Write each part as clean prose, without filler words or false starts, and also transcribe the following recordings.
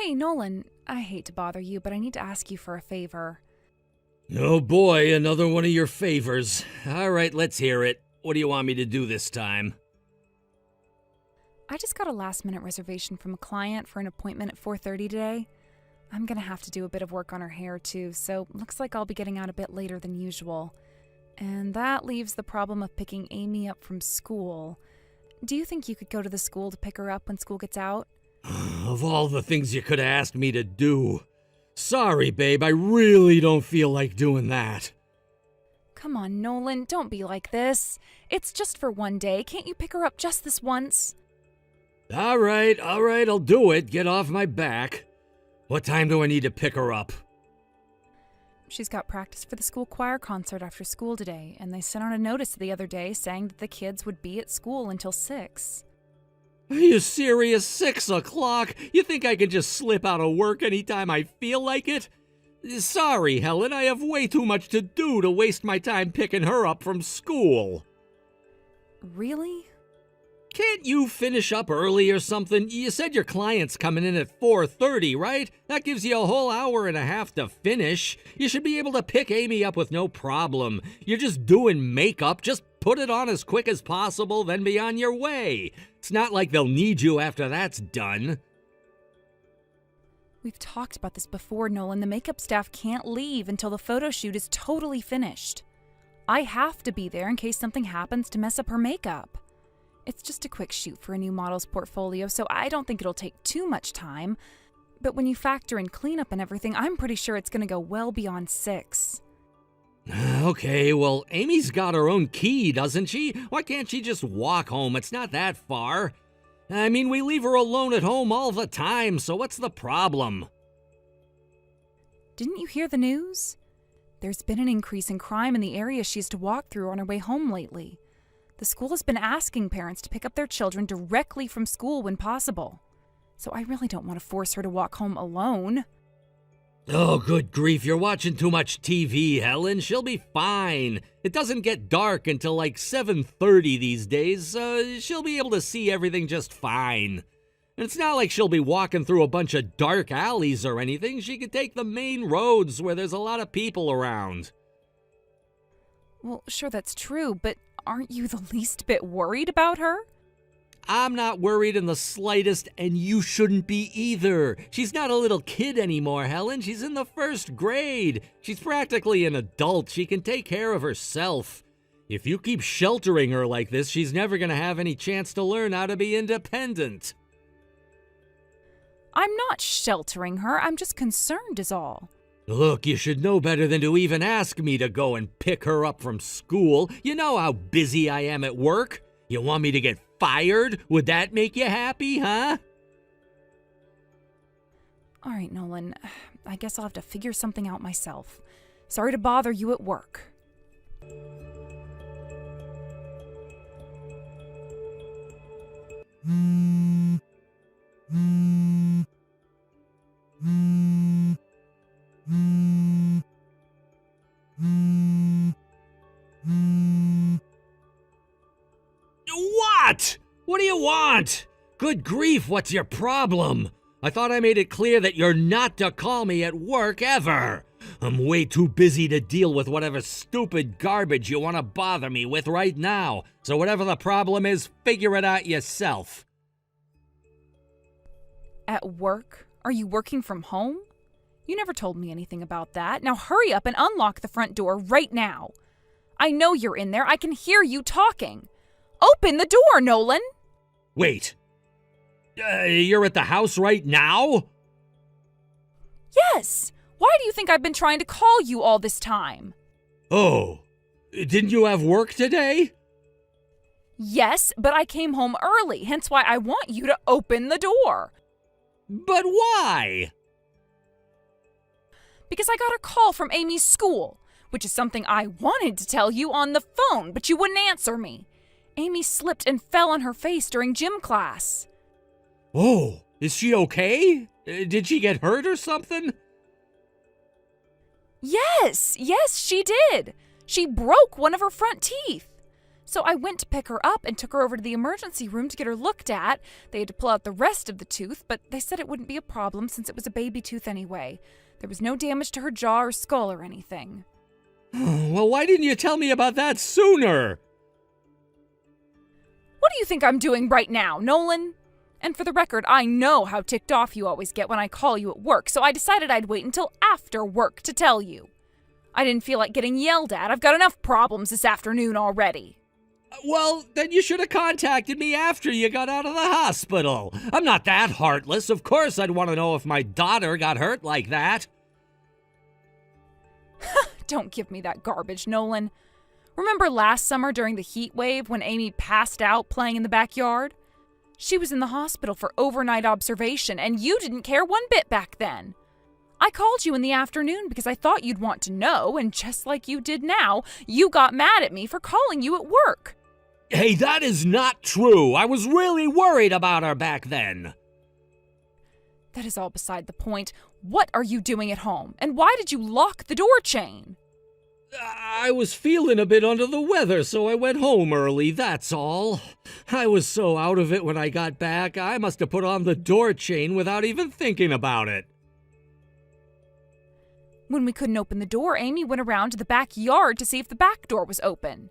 Hey, Nolan, I hate to bother you, but I need to ask you for a favor. Oh boy, another one of your favors. All right, let's hear it. What do you want me to do this time? I just got a last-minute reservation from a client for an appointment at 4:30 today. I'm gonna have to do a bit of work on her hair, too, so looks like I'll be getting out a bit later than usual. And that leaves the problem of picking Amy up from school. Do you think you could go to the school to pick her up when school gets out? Of all the things you could have asked me to do. Sorry, babe, I really don't feel like doing that. Come on, Nolan, don't be like this. It's just for one day. Can't you pick her up just this once? All right, I'll do it. Get off my back. What time do I need to pick her up? She's got practice for the school choir concert after school today, and they sent out a notice the other day saying that the kids would be at school until 6. Are you serious? 6 o'clock? You think I can just slip out of work anytime I feel like it? Sorry, Helen, I have way too much to do to waste my time picking her up from school. Really? Can't you finish up early or something? You said your client's coming in at 4:30, right? That gives you a whole hour and a half to finish. You should be able to pick Amy up with no problem. You're just doing makeup. Just put it on as quick as possible, then be on your way. It's not like they'll need you after that's done. We've talked about this before, Nolan. The makeup staff can't leave until the photo shoot is totally finished. I have to be there in case something happens to mess up her makeup. It's just a quick shoot for a new model's portfolio, so I don't think it'll take too much time. But when you factor in cleanup and everything, I'm pretty sure it's going to go well beyond 6. Okay, well, Amy's got her own key, doesn't she? Why can't she just walk home? It's not that far. I mean, we leave her alone at home all the time, so what's the problem? Didn't you hear the news? There's been an increase in crime in the area she has to walk through on her way home lately. The school has been asking parents to pick up their children directly from school when possible. So I really don't want to force her to walk home alone. Oh, good grief, you're watching too much TV, Helen. She'll be fine. It doesn't get dark until like 7:30 these days, so she'll be able to see everything just fine. And it's not like she'll be walking through a bunch of dark alleys or anything. She can take the main roads where there's a lot of people around. Well, sure, that's true, but aren't you the least bit worried about her? I'm not worried in the slightest, and you shouldn't be either. She's not a little kid anymore, Helen. She's in the 1st grade. She's practically an adult. She can take care of herself. If you keep sheltering her like this, she's never going to have any chance to learn how to be independent. I'm not sheltering her. I'm just concerned is all. Look, you should know better than to even ask me to go and pick her up from school. You know how busy I am at work. You want me to get fired? Would that make you happy, huh? All right, Nolan. I guess I'll have to figure something out myself. Sorry to bother you at work. What? What do you want? Good grief, what's your problem? I thought I made it clear that you're not to call me at work ever. I'm way too busy to deal with whatever stupid garbage you want to bother me with right now. So whatever the problem is, figure it out yourself. At work? Are you working from home? You never told me anything about that. Now hurry up and unlock the front door right now. I know you're in there. I can hear you talking. Open the door, Nolan! Wait. You're at the house right now? Yes! Why do you think I've been trying to call you all this time? Oh, didn't you have work today? Yes, but I came home early, hence why I want you to open the door. But why? Because I got a call from Amy's school, which is something I wanted to tell you on the phone, but you wouldn't answer me. Amy slipped and fell on her face during gym class. Oh, is she okay? Did she get hurt or something? Yes, she did. She broke one of her front teeth. So I went to pick her up and took her over to the emergency room to get her looked at. They had to pull out the rest of the tooth, but they said it wouldn't be a problem since it was a baby tooth anyway. There was no damage to her jaw or skull or anything. Well, why didn't you tell me about that sooner? What do you think I'm doing right now, Nolan? And for the record, I know how ticked off you always get when I call you at work, so I decided I'd wait until after work to tell you. I didn't feel like getting yelled at. I've got enough problems this afternoon already. Well, then you should have contacted me after you got out of the hospital. I'm not that heartless. Of course I'd want to know if my daughter got hurt like that. Don't give me that garbage, Nolan. Remember last summer during the heat wave when Amy passed out playing in the backyard? She was in the hospital for overnight observation, and you didn't care one bit back then. I called you in the afternoon because I thought you'd want to know, and just like you did now, you got mad at me for calling you at work. Hey, that is not true. I was really worried about her back then. That is all beside the point. What are you doing at home? And why did you lock the door chain? I was feeling a bit under the weather, so I went home early, that's all. I was so out of it when I got back, I must have put on the door chain without even thinking about it. When we couldn't open the door, Amy went around to the backyard to see if the back door was open.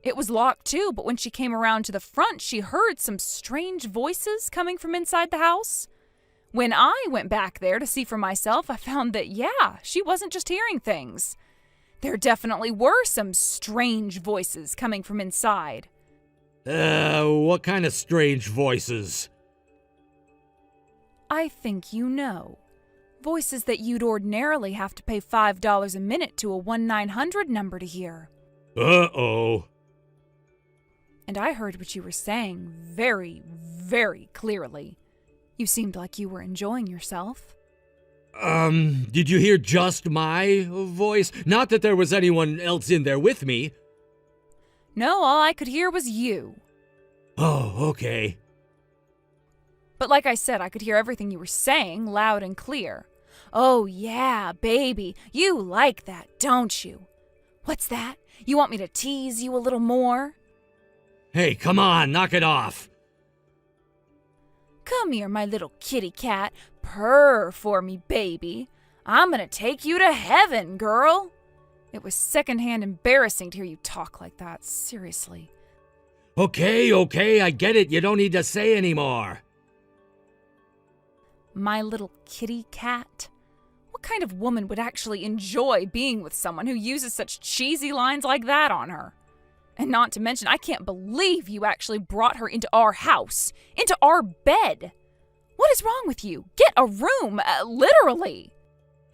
It was locked too, but when she came around to the front, she heard some strange voices coming from inside the house. When I went back there to see for myself, I found that, she wasn't just hearing things. There definitely were some strange voices coming from inside. What kind of strange voices? I think you know. Voices that you'd ordinarily have to pay $5 a minute to a 1-900 number to hear. Uh-oh. And I heard what you were saying very, very clearly. You seemed like you were enjoying yourself. Did you hear just my voice? Not that there was anyone else in there with me. No, all I could hear was you. Oh, okay. But like I said, I could hear everything you were saying loud and clear. Oh yeah, baby, you like that, don't you? What's that? You want me to tease you a little more? Hey, come on, knock it off. Come here, my little kitty cat. Purr for me, baby. I'm gonna take you to heaven, girl. It was secondhand embarrassing to hear you talk like that, seriously. Okay, I get it. You don't need to say anymore. My little kitty cat? What kind of woman would actually enjoy being with someone who uses such cheesy lines like that on her? And not to mention, I can't believe you actually brought her into our house, into our bed. What is wrong with you? Get a room, literally.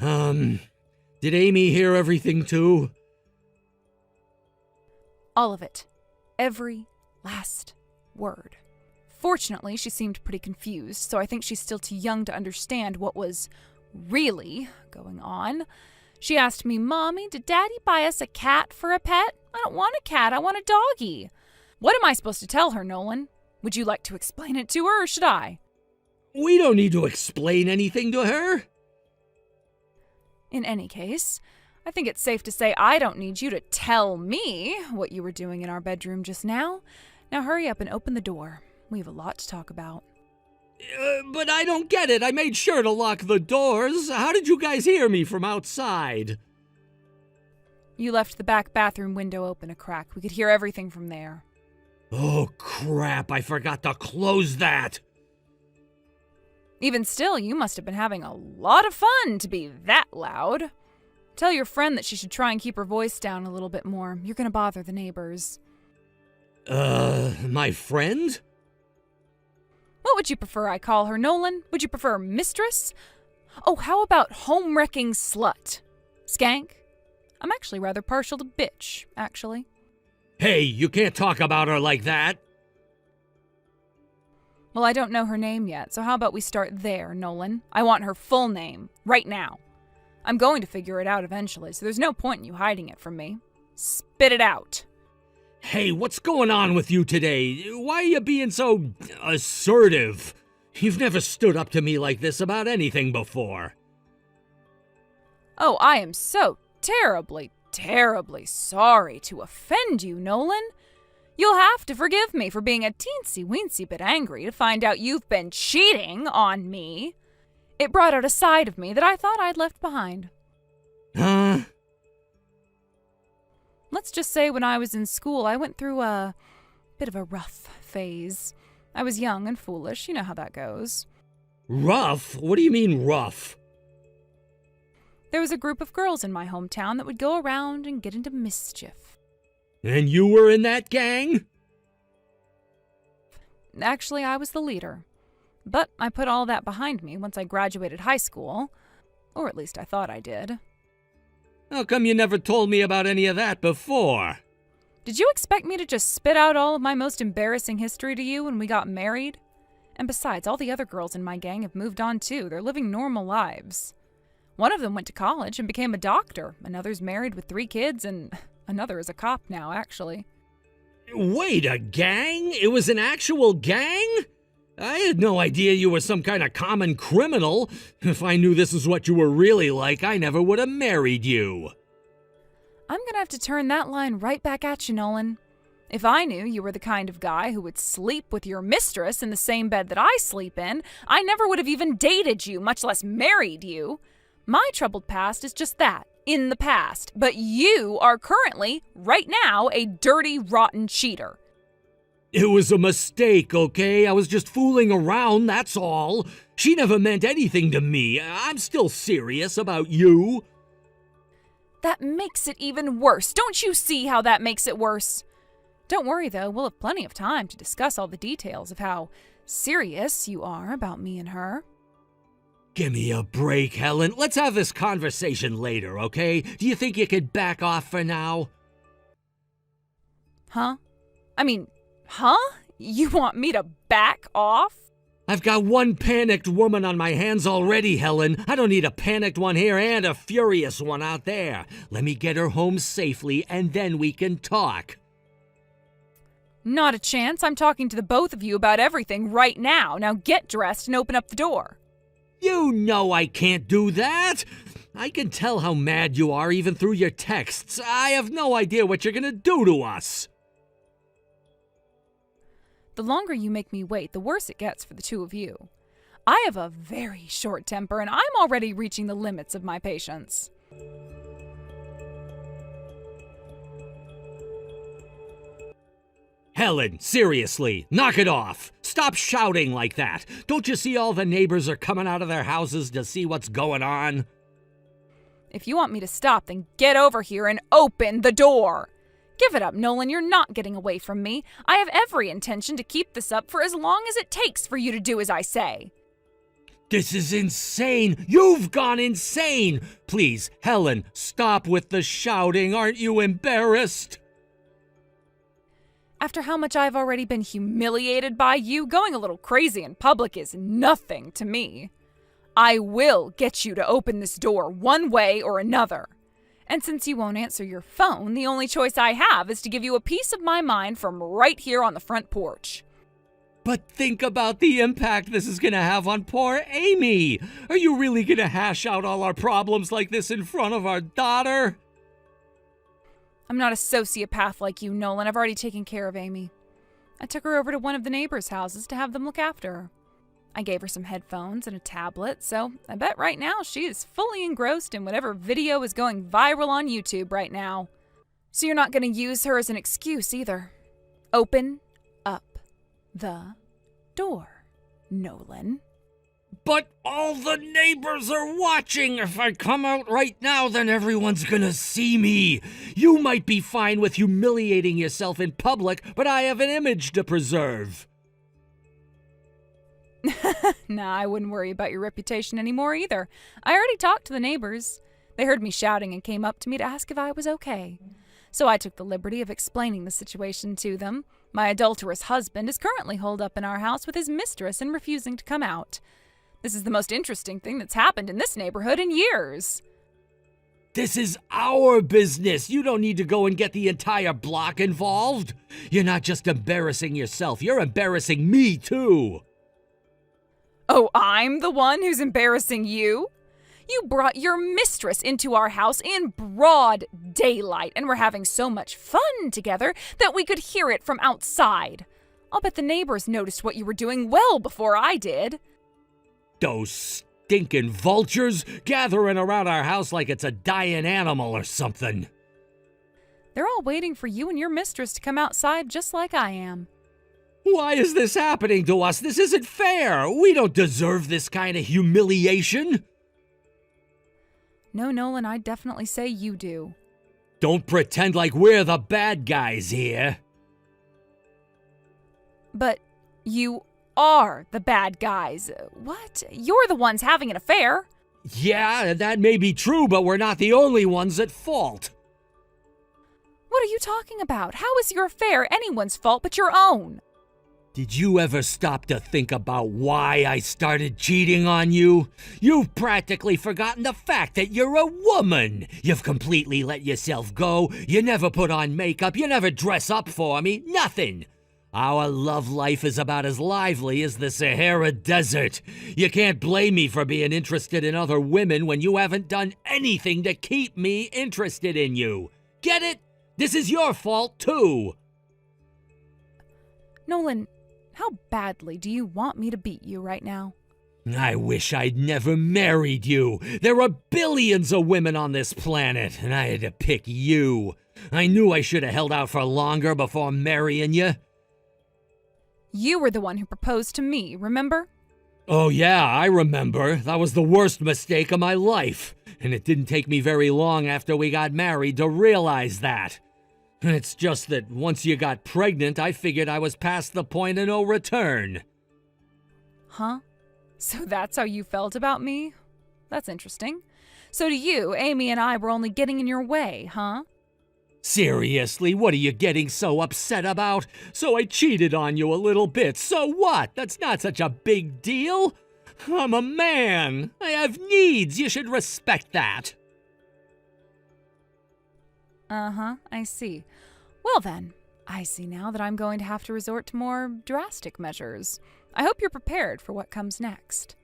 Did Amy hear everything too? All of it. Every last word. Fortunately, she seemed pretty confused, so I think she's still too young to understand what was really going on. She asked me, Mommy, did Daddy buy us a cat for a pet? I don't want a cat, I want a doggy. What am I supposed to tell her, Nolan? Would you like to explain it to her, or should I? We don't need to explain anything to her. In any case, I think it's safe to say I don't need you to tell me what you were doing in our bedroom just now. Now hurry up and open the door. We have a lot to talk about. But I don't get it. I made sure to lock the doors. How did you guys hear me from outside? You left the back bathroom window open a crack. We could hear everything from there. Oh, crap. I forgot to close that. Even still, you must have been having a lot of fun to be that loud. Tell your friend that she should try and keep her voice down a little bit more. You're going to bother the neighbors. My friend? What would you prefer I call her, Nolan? Would you prefer mistress? Oh, how about home-wrecking slut? Skank? I'm actually rather partial to bitch, actually. Hey, you can't talk about her like that. Well, I don't know her name yet, so how about we start there, Nolan? I want her full name, right now. I'm going to figure it out eventually, so there's no point in you hiding it from me. Spit it out. Hey, what's going on with you today? Why are you being so assertive? You've never stood up to me like this about anything before. Oh, I am so terribly, terribly sorry to offend you, Nolan. You'll have to forgive me for being a teensy-weensy bit angry to find out you've been cheating on me. It brought out a side of me that I thought I'd left behind. Huh? Let's just say when I was in school, I went through a bit of a rough phase. I was young and foolish, you know how that goes. Rough? What do you mean rough? There was a group of girls in my hometown that would go around and get into mischief. And you were in that gang? Actually, I was the leader. But I put all that behind me once I graduated high school. Or at least I thought I did. How come you never told me about any of that before? Did you expect me to just spit out all of my most embarrassing history to you when we got married? And besides, all the other girls in my gang have moved on too. They're living normal lives. One of them went to college and became a doctor. Another's married with 3 kids, and another is a cop now, actually. Wait, a gang? It was an actual gang? I had no idea you were some kind of common criminal. If I knew this is what you were really like, I never would have married you. I'm gonna have to turn that line right back at you, Nolan. If I knew you were the kind of guy who would sleep with your mistress in the same bed that I sleep in, I never would have even dated you, much less married you. My troubled past is just that, in the past. But you are currently, right now, a dirty, rotten cheater. It was a mistake, okay? I was just fooling around, that's all. She never meant anything to me. I'm still serious about you. That makes it even worse. Don't you see how that makes it worse? Don't worry, though. We'll have plenty of time to discuss all the details of how serious you are about me and her. Give me a break, Helen. Let's have this conversation later, okay? Do you think you could back off for now? Huh? You want me to back off? I've got one panicked woman on my hands already, Helen. I don't need a panicked one here and a furious one out there. Let me get her home safely, and then we can talk. Not a chance. I'm talking to the both of you about everything right now. Now get dressed and open up the door. You know I can't do that. I can tell how mad you are even through your texts. I have no idea what you're gonna do to us. The longer you make me wait, the worse it gets for the two of you. I have a very short temper, and I'm already reaching the limits of my patience. Helen, seriously, knock it off. Stop shouting like that. Don't you see all the neighbors are coming out of their houses to see what's going on? If you want me to stop, then get over here and open the door. Give it up, Nolan. You're not getting away from me. I have every intention to keep this up for as long as it takes for you to do as I say. This is insane. You've gone insane. Please, Helen, stop with the shouting. Aren't you embarrassed? After how much I've already been humiliated by you, going a little crazy in public is nothing to me. I will get you to open this door one way or another. And since you won't answer your phone, the only choice I have is to give you a piece of my mind from right here on the front porch. But think about the impact this is going to have on poor Amy. Are you really going to hash out all our problems like this in front of our daughter? I'm not a sociopath like you, Nolan. I've already taken care of Amy. I took her over to one of the neighbors' houses to have them look after her. I gave her some headphones and a tablet, so I bet right now she is fully engrossed in whatever video is going viral on YouTube right now. So you're not going to use her as an excuse either. Open up the door, Nolan. But all the neighbors are watching. If I come out right now, then everyone's gonna see me. You might be fine with humiliating yourself in public, but I have an image to preserve. Nah, I wouldn't worry about your reputation anymore either. I already talked to the neighbors. They heard me shouting and came up to me to ask if I was okay. So I took the liberty of explaining the situation to them. My adulterous husband is currently holed up in our house with his mistress and refusing to come out. This is the most interesting thing that's happened in this neighborhood in years. This is our business. You don't need to go and get the entire block involved. You're not just embarrassing yourself, you're embarrassing me too. Oh, I'm the one who's embarrassing you? You brought your mistress into our house in broad daylight, and we're having so much fun together that we could hear it from outside. I'll bet the neighbors noticed what you were doing well before I did. Those stinking vultures gathering around our house like it's a dying animal or something. They're all waiting for you and your mistress to come outside just like I am. Why is this happening to us? This isn't fair. We don't deserve this kind of humiliation. No, Nolan, I'd definitely say you do. Don't pretend like we're the bad guys here. But you are the bad guys. What? You're the ones having an affair. Yeah, that may be true, but we're not the only ones at fault. What are you talking about? How is your affair anyone's fault but your own? Did you ever stop to think about why I started cheating on you? You've practically forgotten the fact that you're a woman. You've completely let yourself go. You never put on makeup. You never dress up for me. Nothing. Our love life is about as lively as the Sahara Desert. You can't blame me for being interested in other women when you haven't done anything to keep me interested in you. Get it? This is your fault, too. Nolan, how badly do you want me to beat you right now? I wish I'd never married you. There are billions of women on this planet, and I had to pick you. I knew I should have held out for longer before marrying you. You were the one who proposed to me, remember? Oh yeah, I remember. That was the worst mistake of my life. And it didn't take me very long after we got married to realize that. It's just that once you got pregnant, I figured I was past the point of no return. Huh? So that's how you felt about me? That's interesting. So to you, Amy and I were only getting in your way, huh? Seriously, what are you getting so upset about? So I cheated on you a little bit, so what? That's not such a big deal. I'm a man. I have needs. You should respect that. Uh-huh, I see. Well then, I see now that I'm going to have to resort to more drastic measures. I hope you're prepared for what comes next.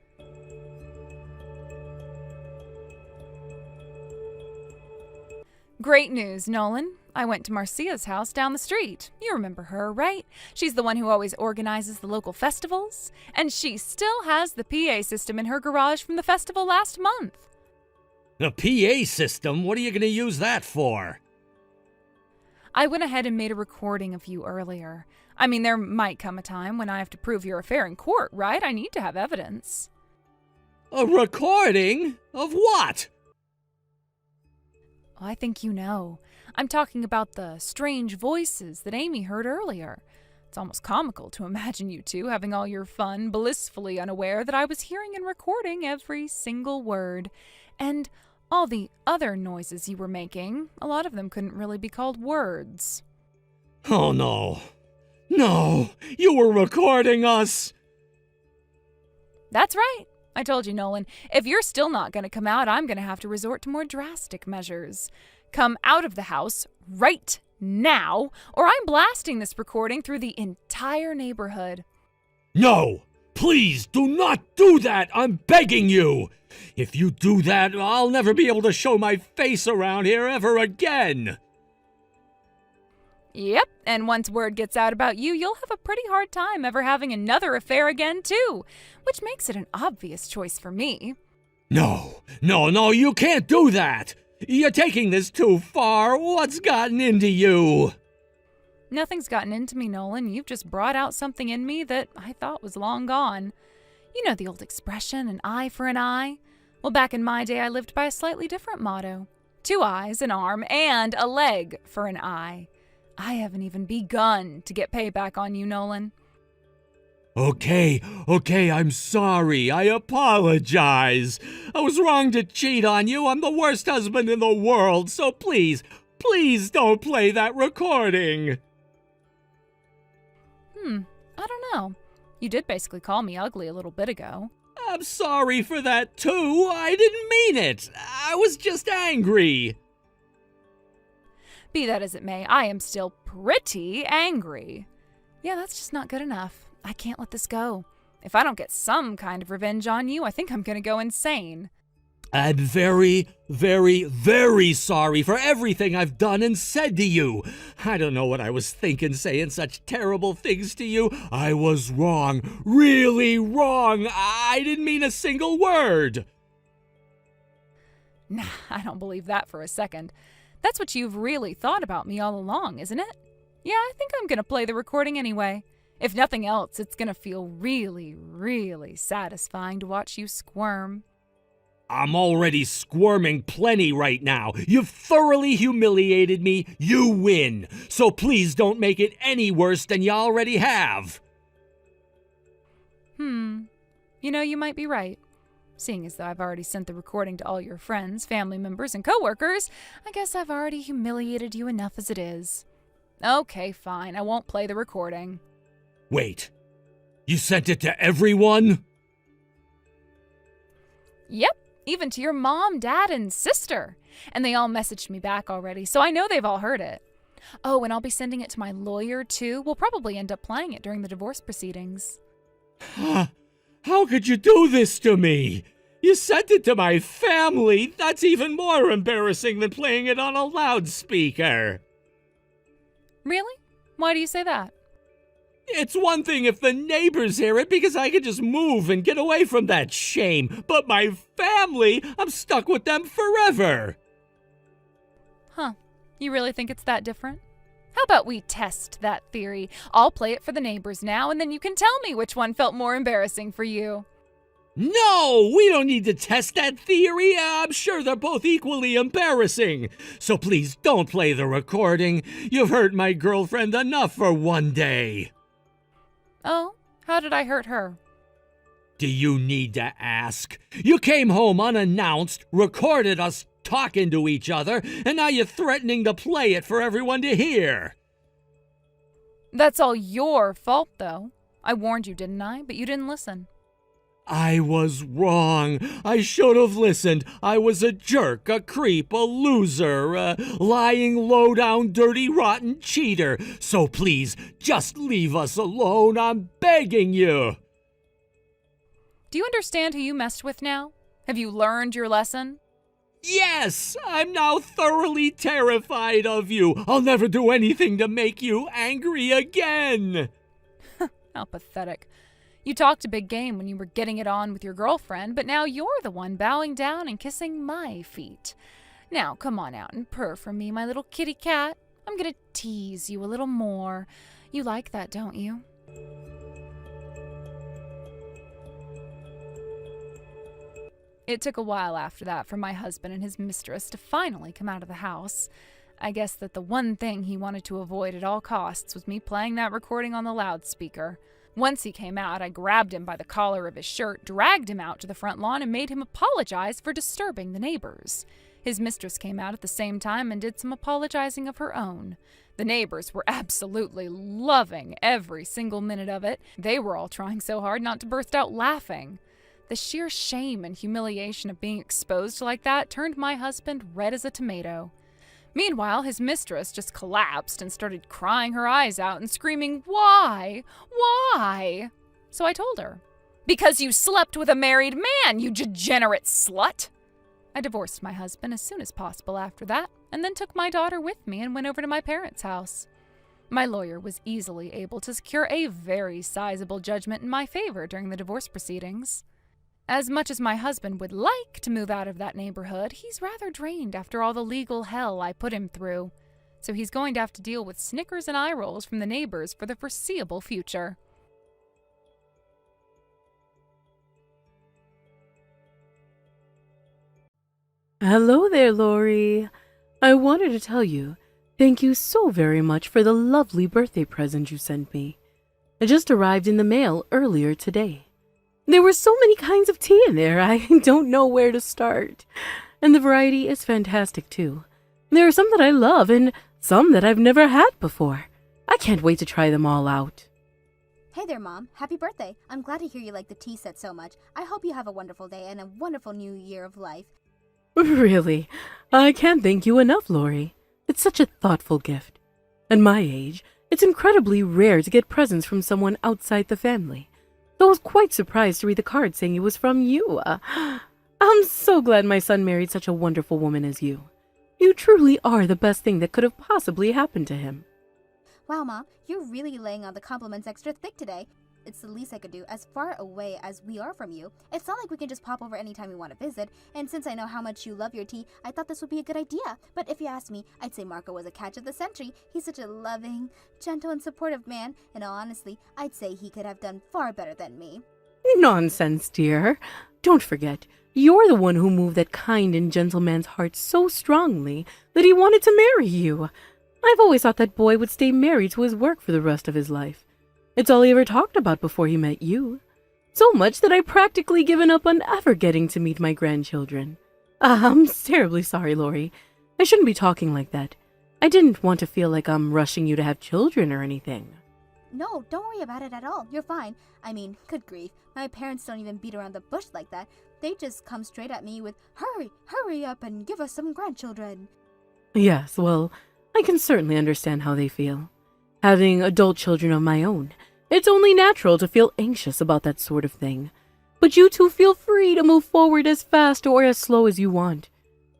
Great news, Nolan. I went to Marcia's house down the street. You remember her, right? She's the one who always organizes the local festivals. And she still has the PA system in her garage from the festival last month. The PA system? What are you going to use that for? I went ahead and made a recording of you earlier. I mean, there might come a time when I have to prove your affair in court, right? I need to have evidence. A recording? Of what? Oh, I think you know. I'm talking about the strange voices that Amy heard earlier. It's almost comical to imagine you two having all your fun, blissfully unaware that I was hearing and recording every single word. And all the other noises you were making, a lot of them couldn't really be called words. Oh no. No, you were recording us. That's right. I told you, Nolan, if you're still not going to come out, I'm going to have to resort to more drastic measures. Come out of the house right now, or I'm blasting this recording through the entire neighborhood. No, please do not do that. I'm begging you. If you do that, I'll never be able to show my face around here ever again. Yep, and once word gets out about you, you'll have a pretty hard time ever having another affair again, too, which makes it an obvious choice for me. No, you can't do that. You're taking this too far. What's gotten into you? Nothing's gotten into me, Nolan. You've just brought out something in me that I thought was long gone. You know the old expression, an eye for an eye? Well, back in my day, I lived by a slightly different motto. 2 eyes, an arm, and a leg for an eye. I haven't even begun to get payback on you, Nolan. Okay, I'm sorry. I apologize. I was wrong to cheat on you. I'm the worst husband in the world, so please don't play that recording. I don't know. You did basically call me ugly a little bit ago. I'm sorry for that, too. I didn't mean it. I was just angry. Be that as it may, I am still pretty angry. Yeah, that's just not good enough. I can't let this go. If I don't get some kind of revenge on you, I think I'm gonna go insane. I'm very, very, very sorry for everything I've done and said to you. I don't know what I was thinking saying such terrible things to you. I was wrong, really wrong. I didn't mean a single word. Nah, I don't believe that for a second. That's what you've really thought about me all along, isn't it? Yeah, I think I'm gonna play the recording anyway. If nothing else, it's gonna feel really, really satisfying to watch you squirm. I'm already squirming plenty right now. You've thoroughly humiliated me. You win. So please don't make it any worse than you already have. You know, you might be right. Seeing as though I've already sent the recording to all your friends, family members, and coworkers, I guess I've already humiliated you enough as it is. Okay, fine. I won't play the recording. Wait. You sent it to everyone? Yep. Even to your mom, dad, and sister. And they all messaged me back already, so I know they've all heard it. Oh, and I'll be sending it to my lawyer, too. We'll probably end up playing it during the divorce proceedings. How could you do this to me? You sent it to my family. That's even more embarrassing than playing it on a loudspeaker. Really? Why do you say that? It's one thing if the neighbors hear it because I could just move and get away from that shame. But my family, I'm stuck with them forever. Huh. You really think it's that different? How about we test that theory? I'll play it for the neighbors now, and then you can tell me which one felt more embarrassing for you. No, we don't need to test that theory. I'm sure they're both equally embarrassing. So please don't play the recording. You've hurt my girlfriend enough for one day. Oh, how did I hurt her? Do you need to ask? You came home unannounced, recorded us talking to each other, and now you're threatening to play it for everyone to hear. That's all your fault, though. I warned you, didn't I? But you didn't listen. I was wrong. I should have listened. I was a jerk, a creep, a loser, a lying, low-down, dirty, rotten cheater. So please, just leave us alone. I'm begging you. Do you understand who you messed with now? Have you learned your lesson? Yes, I'm now thoroughly terrified of you. I'll never do anything to make you angry again. How pathetic. You talked a big game when you were getting it on with your girlfriend, but now you're the one bowing down and kissing my feet. Now, come on out and purr for me, my little kitty cat. I'm gonna tease you a little more. You like that, don't you? It took a while after that for my husband and his mistress to finally come out of the house. I guess that the one thing he wanted to avoid at all costs was me playing that recording on the loudspeaker. Once he came out, I grabbed him by the collar of his shirt, dragged him out to the front lawn, and made him apologize for disturbing the neighbors. His mistress came out at the same time and did some apologizing of her own. The neighbors were absolutely loving every single minute of it. They were all trying so hard not to burst out laughing. The sheer shame and humiliation of being exposed like that turned my husband red as a tomato. Meanwhile, his mistress just collapsed and started crying her eyes out and screaming, "Why? Why?" So I told her, "Because you slept with a married man, you degenerate slut!" I divorced my husband as soon as possible after that, and then took my daughter with me and went over to my parents' house. My lawyer was easily able to secure a very sizable judgment in my favor during the divorce proceedings. As much as my husband would like to move out of that neighborhood, he's rather drained after all the legal hell I put him through. So he's going to have to deal with snickers and eye rolls from the neighbors for the foreseeable future. Hello there, Lori. I wanted to tell you, thank you so very much for the lovely birthday present you sent me. It just arrived in the mail earlier today. There were so many kinds of tea in there, I don't know where to start. And the variety is fantastic, too. There are some that I love and some that I've never had before. I can't wait to try them all out. Hey there, Mom. Happy birthday. I'm glad to hear you like the tea set so much. I hope you have a wonderful day and a wonderful new year of life. Really, I can't thank you enough, Lori. It's such a thoughtful gift. At my age, it's incredibly rare to get presents from someone outside the family. So I was quite surprised to read the card saying it was from you. I'll I'm so glad my son married such a wonderful woman as you. You truly are the best thing that could have possibly happened to him. Wow, Mom, you're really laying on the compliments extra thick today. It's the least I could do, as far away as we are from you. It's not like we can just pop over anytime we want to visit, and since I know how much you love your tea, I thought this would be a good idea. But if you ask me, I'd say Marco was a catch of the century. He's such a loving, gentle, and supportive man, and honestly, I'd say he could have done far better than me. Nonsense, dear. Don't forget, you're the one who moved that kind and gentle man's heart so strongly that he wanted to marry you. I've always thought that boy would stay married to his work for the rest of his life. It's all he ever talked about before he met you. So much that I've practically given up on ever getting to meet my grandchildren. I'm terribly sorry, Lori. I shouldn't be talking like that. I didn't want to feel like I'm rushing you to have children or anything. No, don't worry about it at all. You're fine. I mean, good grief. My parents don't even beat around the bush like that. They just come straight at me with, hurry up and give us some grandchildren. Yes, well, I can certainly understand how they feel. Having adult children of my own, it's only natural to feel anxious about that sort of thing. But you two feel free to move forward as fast or as slow as you want.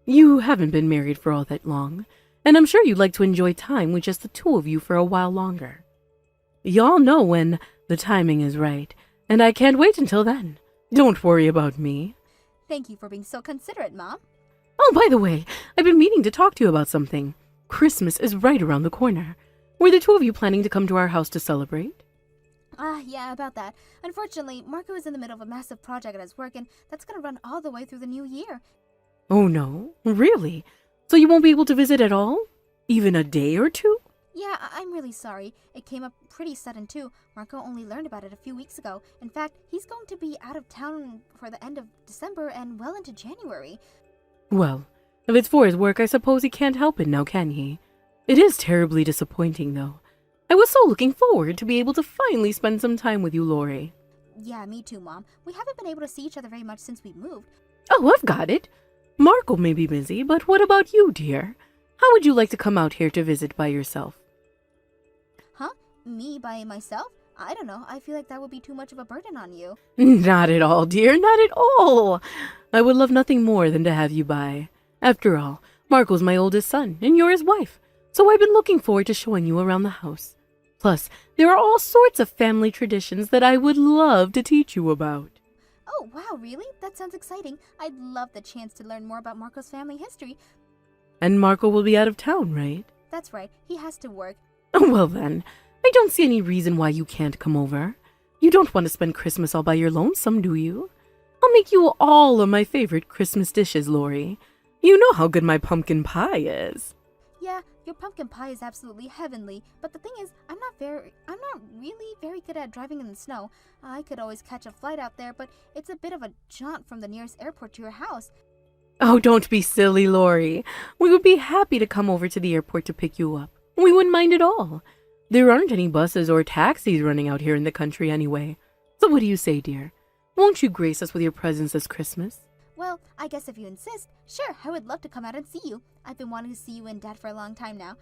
You haven't been married for all that long, and I'm sure you'd like to enjoy time with just the two of you for a while longer. Y'all know when the timing is right, and I can't wait until then. Don't worry about me. Thank you for being so considerate, Mom. Oh, by the way, I've been meaning to talk to you about something. Christmas is right around the corner. Were the two of you planning to come to our house to celebrate? Yeah, about that. Unfortunately, Marco is in the middle of a massive project at his work, and that's gonna run all the way through the new year. Oh no, really? So you won't be able to visit at all? Even a day or two? Yeah, I'm really sorry. It came up pretty sudden, too. Marco only learned about it a few weeks ago. In fact, he's going to be out of town for the end of December and well into January. Well, if it's for his work, I suppose he can't help it now, can he? It is terribly disappointing, though. I was so looking forward to be able to finally spend some time with you, Lori. Yeah, me too, Mom. We haven't been able to see each other very much since we moved. Oh, I've got it. Marco may be busy, but what about you, dear? How would you like to come out here to visit by yourself? Huh? Me by myself? I don't know. I feel like that would be too much of a burden on you. Not at all, dear, not at all. I would love nothing more than to have you by. After all, Marco's my oldest son, and you're his wife. So I've been looking forward to showing you around the house. Plus, there are all sorts of family traditions that I would love to teach you about. Oh, wow, really? That sounds exciting. I'd love the chance to learn more about Marco's family history. And Marco will be out of town, right? That's right. He has to work. Well then, I don't see any reason why you can't come over. You don't want to spend Christmas all by your lonesome, do you? I'll make you all of my favorite Christmas dishes, Lori. You know how good my pumpkin pie is. Yeah, your pumpkin pie is absolutely heavenly, but the thing is, I'm not really very good at driving in the snow. I could always catch a flight out there, but it's a bit of a jaunt from the nearest airport to your house. Oh, don't be silly, Lori. We would be happy to come over to the airport to pick you up. We wouldn't mind at all. There aren't any buses or taxis running out here in the country anyway. So what do you say, dear? Won't you grace us with your presence this Christmas? Well, I guess if you insist, sure, I would love to come out and see you. I've been wanting to see you and Dad for a long time now.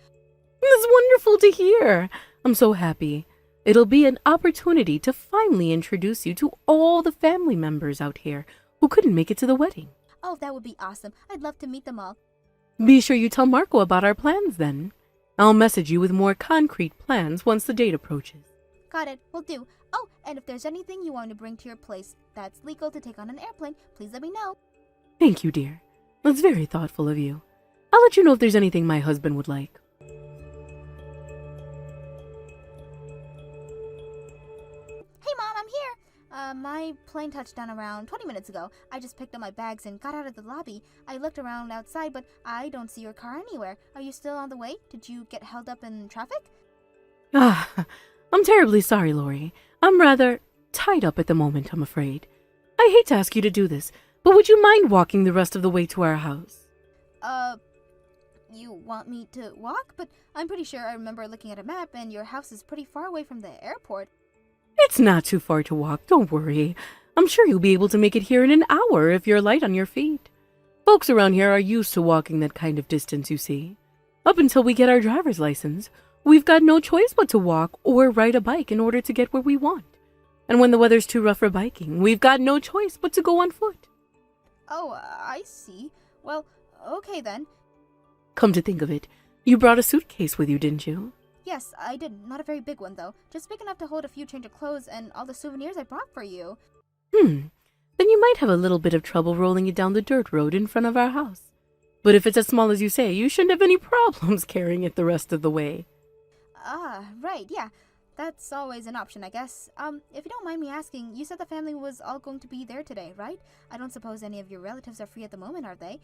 That's wonderful to hear. I'm so happy. It'll be an opportunity to finally introduce you to all the family members out here who couldn't make it to the wedding. Oh, that would be awesome. I'd love to meet them all. Be sure you tell Marco about our plans then. I'll message you with more concrete plans once the date approaches. Got it. Will do. Oh, and if there's anything you want to bring to your place that's legal to take on an airplane, please let me know. Thank you, dear. That's very thoughtful of you. I'll let you know if there's anything my husband would like. Hey, Mom, I'm here. My plane touched down around 20 minutes ago. I just picked up my bags and got out of the lobby. I looked around outside, but I don't see your car anywhere. Are you still on the way? Did you get held up in traffic? I'm terribly sorry, Lori. I'm rather tied up at the moment, I'm afraid. I hate to ask you to do this, but would you mind walking the rest of the way to our house? You want me to walk? But I'm pretty sure I remember looking at a map and your house is pretty far away from the airport. It's not too far to walk, don't worry. I'm sure you'll be able to make it here in an hour if you're light on your feet. Folks around here are used to walking that kind of distance, you see. Up until we get our driver's license, we've got no choice but to walk or ride a bike in order to get where we want. And when the weather's too rough for biking, we've got no choice but to go on foot. Oh, I see. Well, okay then. Come to think of it, you brought a suitcase with you, didn't you? Yes, I did. Not a very big one, though. Just big enough to hold a few change of clothes and all the souvenirs I brought for you. Then you might have a little bit of trouble rolling it down the dirt road in front of our house. But if it's as small as you say, you shouldn't have any problems carrying it the rest of the way. Ah, right, yeah. That's always an option, I guess. If you don't mind me asking, you said the family was all going to be there today, right? I don't suppose any of your relatives are free at the moment, are they?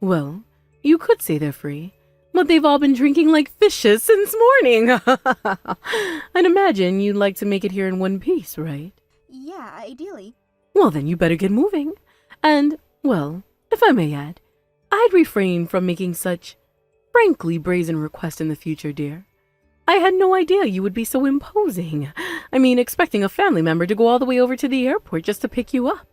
Well, you could say they're free, but they've all been drinking like fishes since morning. I'd imagine you'd like to make it here in one piece, right? Yeah, ideally. Well, then you better get moving. And, well, if I may add, I'd refrain from making such frankly brazen requests in the future, dear. I had no idea you would be so imposing. I mean, expecting a family member to go all the way over to the airport just to pick you up.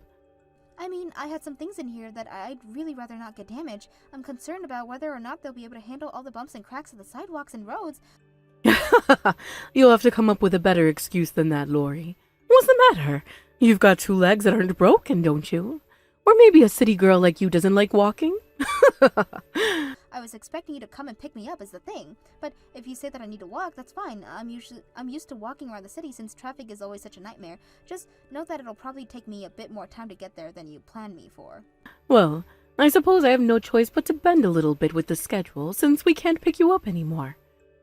I mean, I had some things in here that I'd really rather not get damaged. I'm concerned about whether or not they'll be able to handle all the bumps and cracks of the sidewalks and roads. You'll have to come up with a better excuse than that, Lori. What's the matter? You've got 2 legs that aren't broken, don't you? Or maybe a city girl like you doesn't like walking? I was expecting you to come and pick me up is the thing. But if you say that I need to walk, that's fine. I'm used to walking around the city since traffic is always such a nightmare. Just note that it'll probably take me a bit more time to get there than you planned me for. Well, I suppose I have no choice but to bend a little bit with the schedule since we can't pick you up anymore.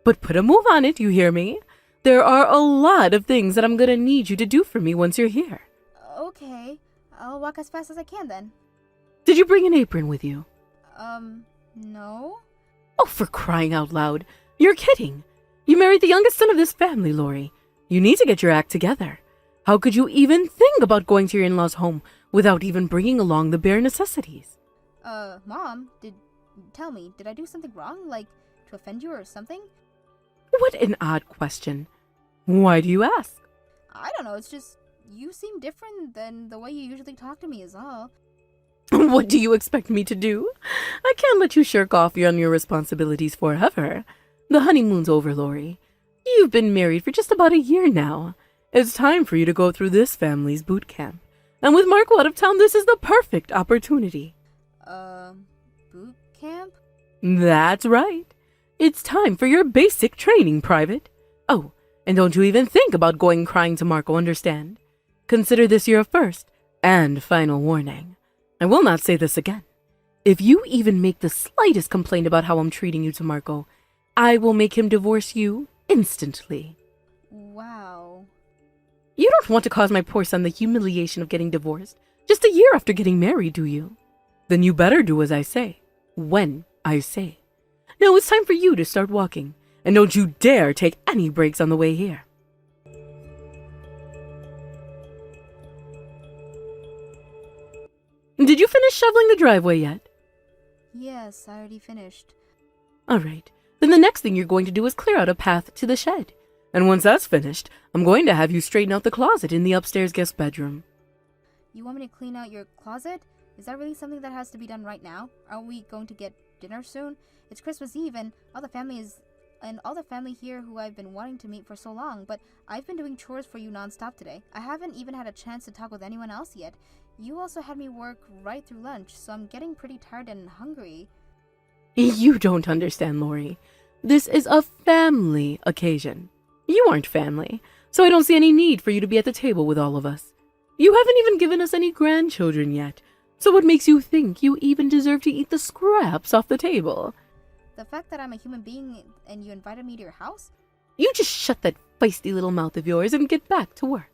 But put a move on it, you hear me? There are a lot of things that I'm gonna need you to do for me once you're here. Okay. I'll walk as fast as I can then. Did you bring an apron with you? No? Oh, for crying out loud. You're kidding. You married the youngest son of this family, Lori. You need to get your act together. How could you even think about going to your in-laws' home without even bringing along the bare necessities? Mom, tell me, did I do something wrong? Like, to offend you or something? What an odd question. Why do you ask? I don't know, it's just, you seem different than the way you usually talk to me is all. What do you expect me to do? I can't let you shirk off on your responsibilities forever. The honeymoon's over, Lori. You've been married for just about a year now. It's time for you to go through this family's boot camp. And with Marco out of town, this is the perfect opportunity. Boot camp? That's right. It's time for your basic training, Private. Oh, and don't you even think about going crying to Marco, understand? Consider this your first and final warning. I will not say this again. If you even make the slightest complaint about how I'm treating you to Marco, I will make him divorce you instantly. Wow. You don't want to cause my poor son the humiliation of getting divorced just a year after getting married, do you? Then you better do as I say, when I say. Now it's time for you to start walking, and don't you dare take any breaks on the way here. Did you finish shoveling the driveway yet? Yes, I already finished. All right. Then the next thing you're going to do is clear out a path to the shed. And once that's finished, I'm going to have you straighten out the closet in the upstairs guest bedroom. You want me to clean out your closet? Is that really something that has to be done right now? Aren't we going to get dinner soon? It's Christmas Eve and all the family here who I've been wanting to meet for so long, but I've been doing chores for you nonstop today. I haven't even had a chance to talk with anyone else yet. You also had me work right through lunch, so I'm getting pretty tired and hungry. You don't understand, Lori. This is a family occasion. You aren't family, so I don't see any need for you to be at the table with all of us. You haven't even given us any grandchildren yet, so what makes you think you even deserve to eat the scraps off the table? The fact that I'm a human being and you invited me to your house? You just shut that feisty little mouth of yours and get back to work.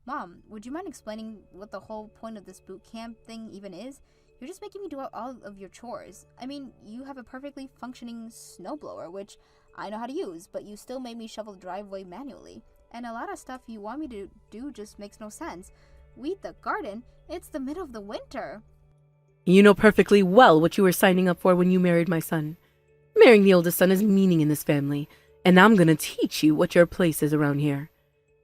Mom, would you mind explaining what the whole point of this boot camp thing even is? You're just making me do all of your chores. I mean, you have a perfectly functioning snowblower, which I know how to use, but you still made me shovel the driveway manually. And a lot of stuff you want me to do just makes no sense. Weed the garden? It's the middle of the winter. You know perfectly well what you were signing up for when you married my son. Marrying the oldest son is meaning in this family, and I'm gonna teach you what your place is around here.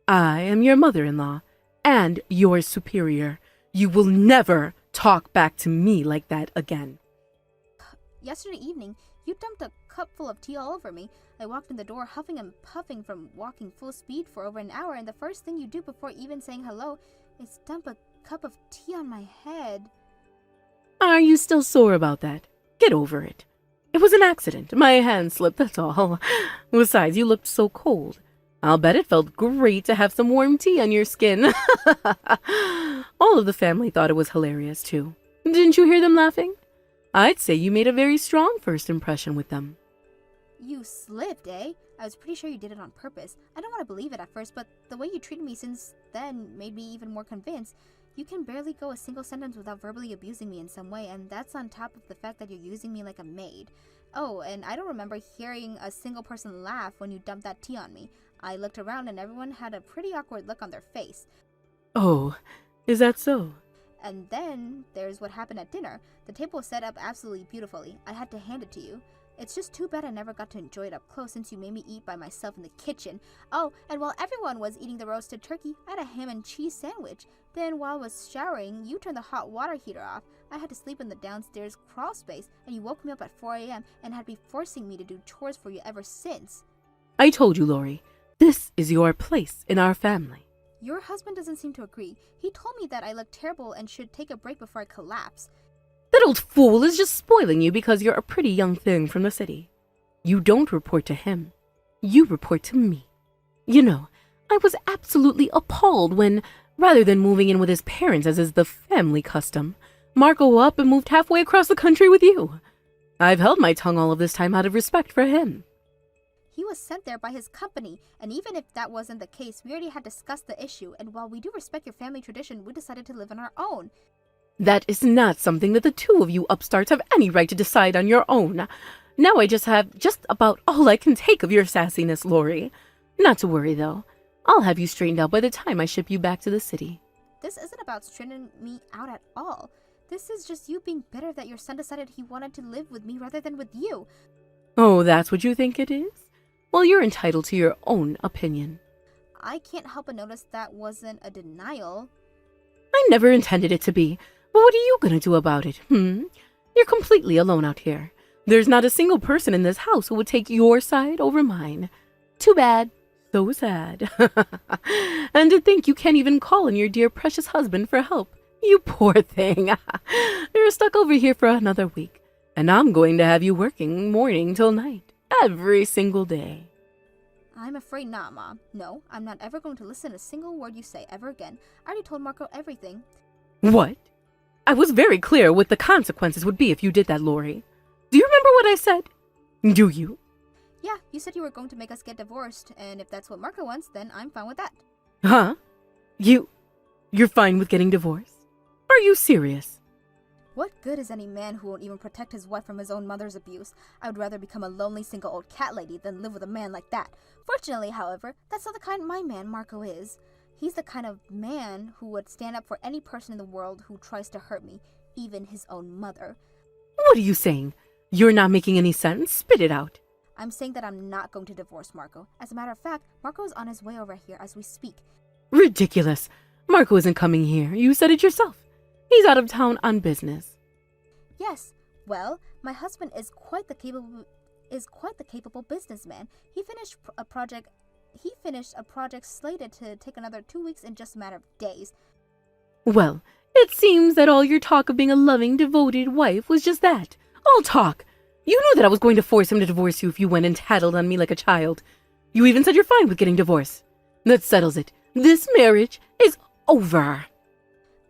I am your mother-in-law, and your superior. You will never talk back to me like that again. Yesterday evening, you dumped a cup full of tea all over me. I walked in the door huffing and puffing from walking full speed for over an hour, and the first thing you do before even saying hello is dump a cup of tea on my head. Are you still sore about that? Get over it. It was an accident. My hand slipped, that's all. Besides, you looked so cold. I'll bet it felt great to have some warm tea on your skin. All of the family thought it was hilarious, too. Didn't you hear them laughing? I'd say you made a very strong first impression with them. You slipped, eh? I was pretty sure you did it on purpose. I don't want to believe it at first, but the way you treated me since then made me even more convinced. You can barely go a single sentence without verbally abusing me in some way, and that's on top of the fact that you're using me like a maid. Oh, and I don't remember hearing a single person laugh when you dumped that tea on me. I looked around and everyone had a pretty awkward look on their face. Oh, is that so? And then there's what happened at dinner. The table was set up absolutely beautifully. I had to hand it to you. It's just too bad I never got to enjoy it up close since you made me eat by myself in the kitchen. Oh, and while everyone was eating the roasted turkey, I had a ham and cheese sandwich. Then while I was showering, you turned the hot water heater off. I had to sleep in the downstairs crawl space, and you woke me up at 4 a.m. and had been forcing me to do chores for you ever since. I told you, Lori. This is your place in our family. Your husband doesn't seem to agree. He told me that I look terrible and should take a break before I collapse. That old fool is just spoiling you because you're a pretty young thing from the city. You don't report to him. You report to me. You know, I was absolutely appalled when, rather than moving in with his parents as is the family custom, Marco up and moved halfway across the country with you. I've held my tongue all of this time out of respect for him. He was sent there by his company, and even if that wasn't the case, we already had discussed the issue, and while we do respect your family tradition, we decided to live on our own. That is not something that the two of you upstarts have any right to decide on your own. Now I just have just about all I can take of your sassiness, Lori. Not to worry, though. I'll have you straightened out by the time I ship you back to the city. This isn't about straightening me out at all. This is just you being bitter that your son decided he wanted to live with me rather than with you. Oh, that's what you think it is? Well, you're entitled to your own opinion. I can't help but notice that wasn't a denial. I never intended it to be. But what are you gonna do about it, You're completely alone out here. There's not a single person in this house who would take your side over mine. Too bad. So sad. And to think you can't even call on your dear precious husband for help. You poor thing. You're stuck over here for another week. And I'm going to have you working morning till night. Every single day. I'm afraid not, Mom. No, I'm not ever going to listen to a single word you say ever again. I already told Marco everything. What? I was very clear what the consequences would be if you did that, Lori. Do you remember what I said? Do you? Yeah, you said you were going to make us get divorced, and if that's what Marco wants, then I'm fine with that. Huh? You're fine with getting divorced? Are you serious? What good is any man who won't even protect his wife from his own mother's abuse? I would rather become a lonely single old cat lady than live with a man like that. Fortunately, however, that's not the kind my man Marco is. He's the kind of man who would stand up for any person in the world who tries to hurt me, even his own mother. What are you saying? You're not making any sense. Spit it out. I'm saying that I'm not going to divorce Marco. As a matter of fact, Marco is on his way over here as we speak. Ridiculous. Marco isn't coming here. You said it yourself. He's out of town on business. Yes. Well, my husband is quite the capable businessman. He finished a project slated to take another 2 weeks in just a matter of days. Well, it seems that all your talk of being a loving, devoted wife was just that. All talk. You knew that I was going to force him to divorce you if you went and tattled on me like a child. You even said you're fine with getting divorced. That settles it. This marriage is over.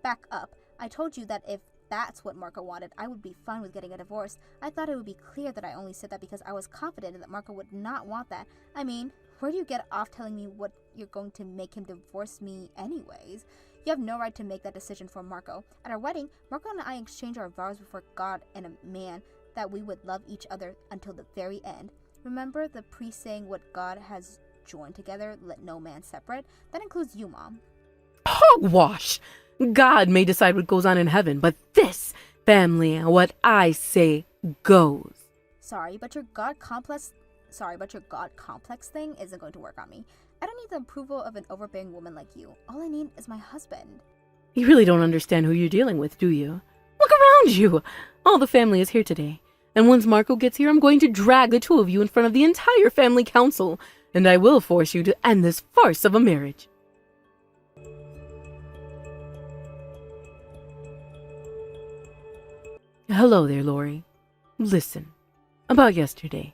Back up. I told you that if that's what Marco wanted, I would be fine with getting a divorce. I thought it would be clear that I only said that because I was confident that Marco would not want that. I mean, where do you get off telling me what you're going to make him divorce me anyways? You have no right to make that decision for Marco. At our wedding, Marco and I exchanged our vows before God and a man that we would love each other until the very end. Remember the priest saying what God has joined together, let no man separate? That includes you, Mom. Hogwash! God may decide what goes on in heaven, but this family, what I say, goes. Sorry, but your God complex thing isn't going to work on me. I don't need the approval of an overbearing woman like you. All I need is my husband. You really don't understand who you're dealing with, do you? Look around you! All the family is here today. And once Marco gets here, I'm going to drag the two of you in front of the entire family council. And I will force you to end this farce of a marriage. Hello there, Lori. Listen, about yesterday.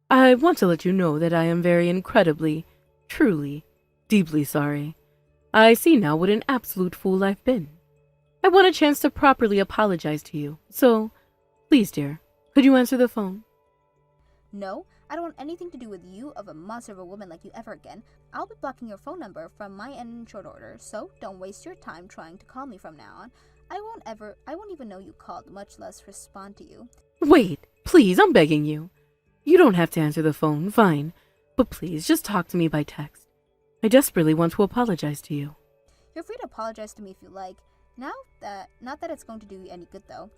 I want to let you know that I am very incredibly, truly, deeply sorry. I see now what an absolute fool I've been. I want a chance to properly apologize to you, so please, dear, could you answer the phone? No, I don't want anything to do with you of a monster of a woman like you ever again. I'll be blocking your phone number from my end in short order, so don't waste your time trying to call me from now on. I won't even know you called, much less respond to you. Wait, please, I'm begging you. You don't have to answer the phone, fine, but please, just talk to me by text. I desperately want to apologize to you. You're free to apologize to me if you like. Not that it's going to do you any good though.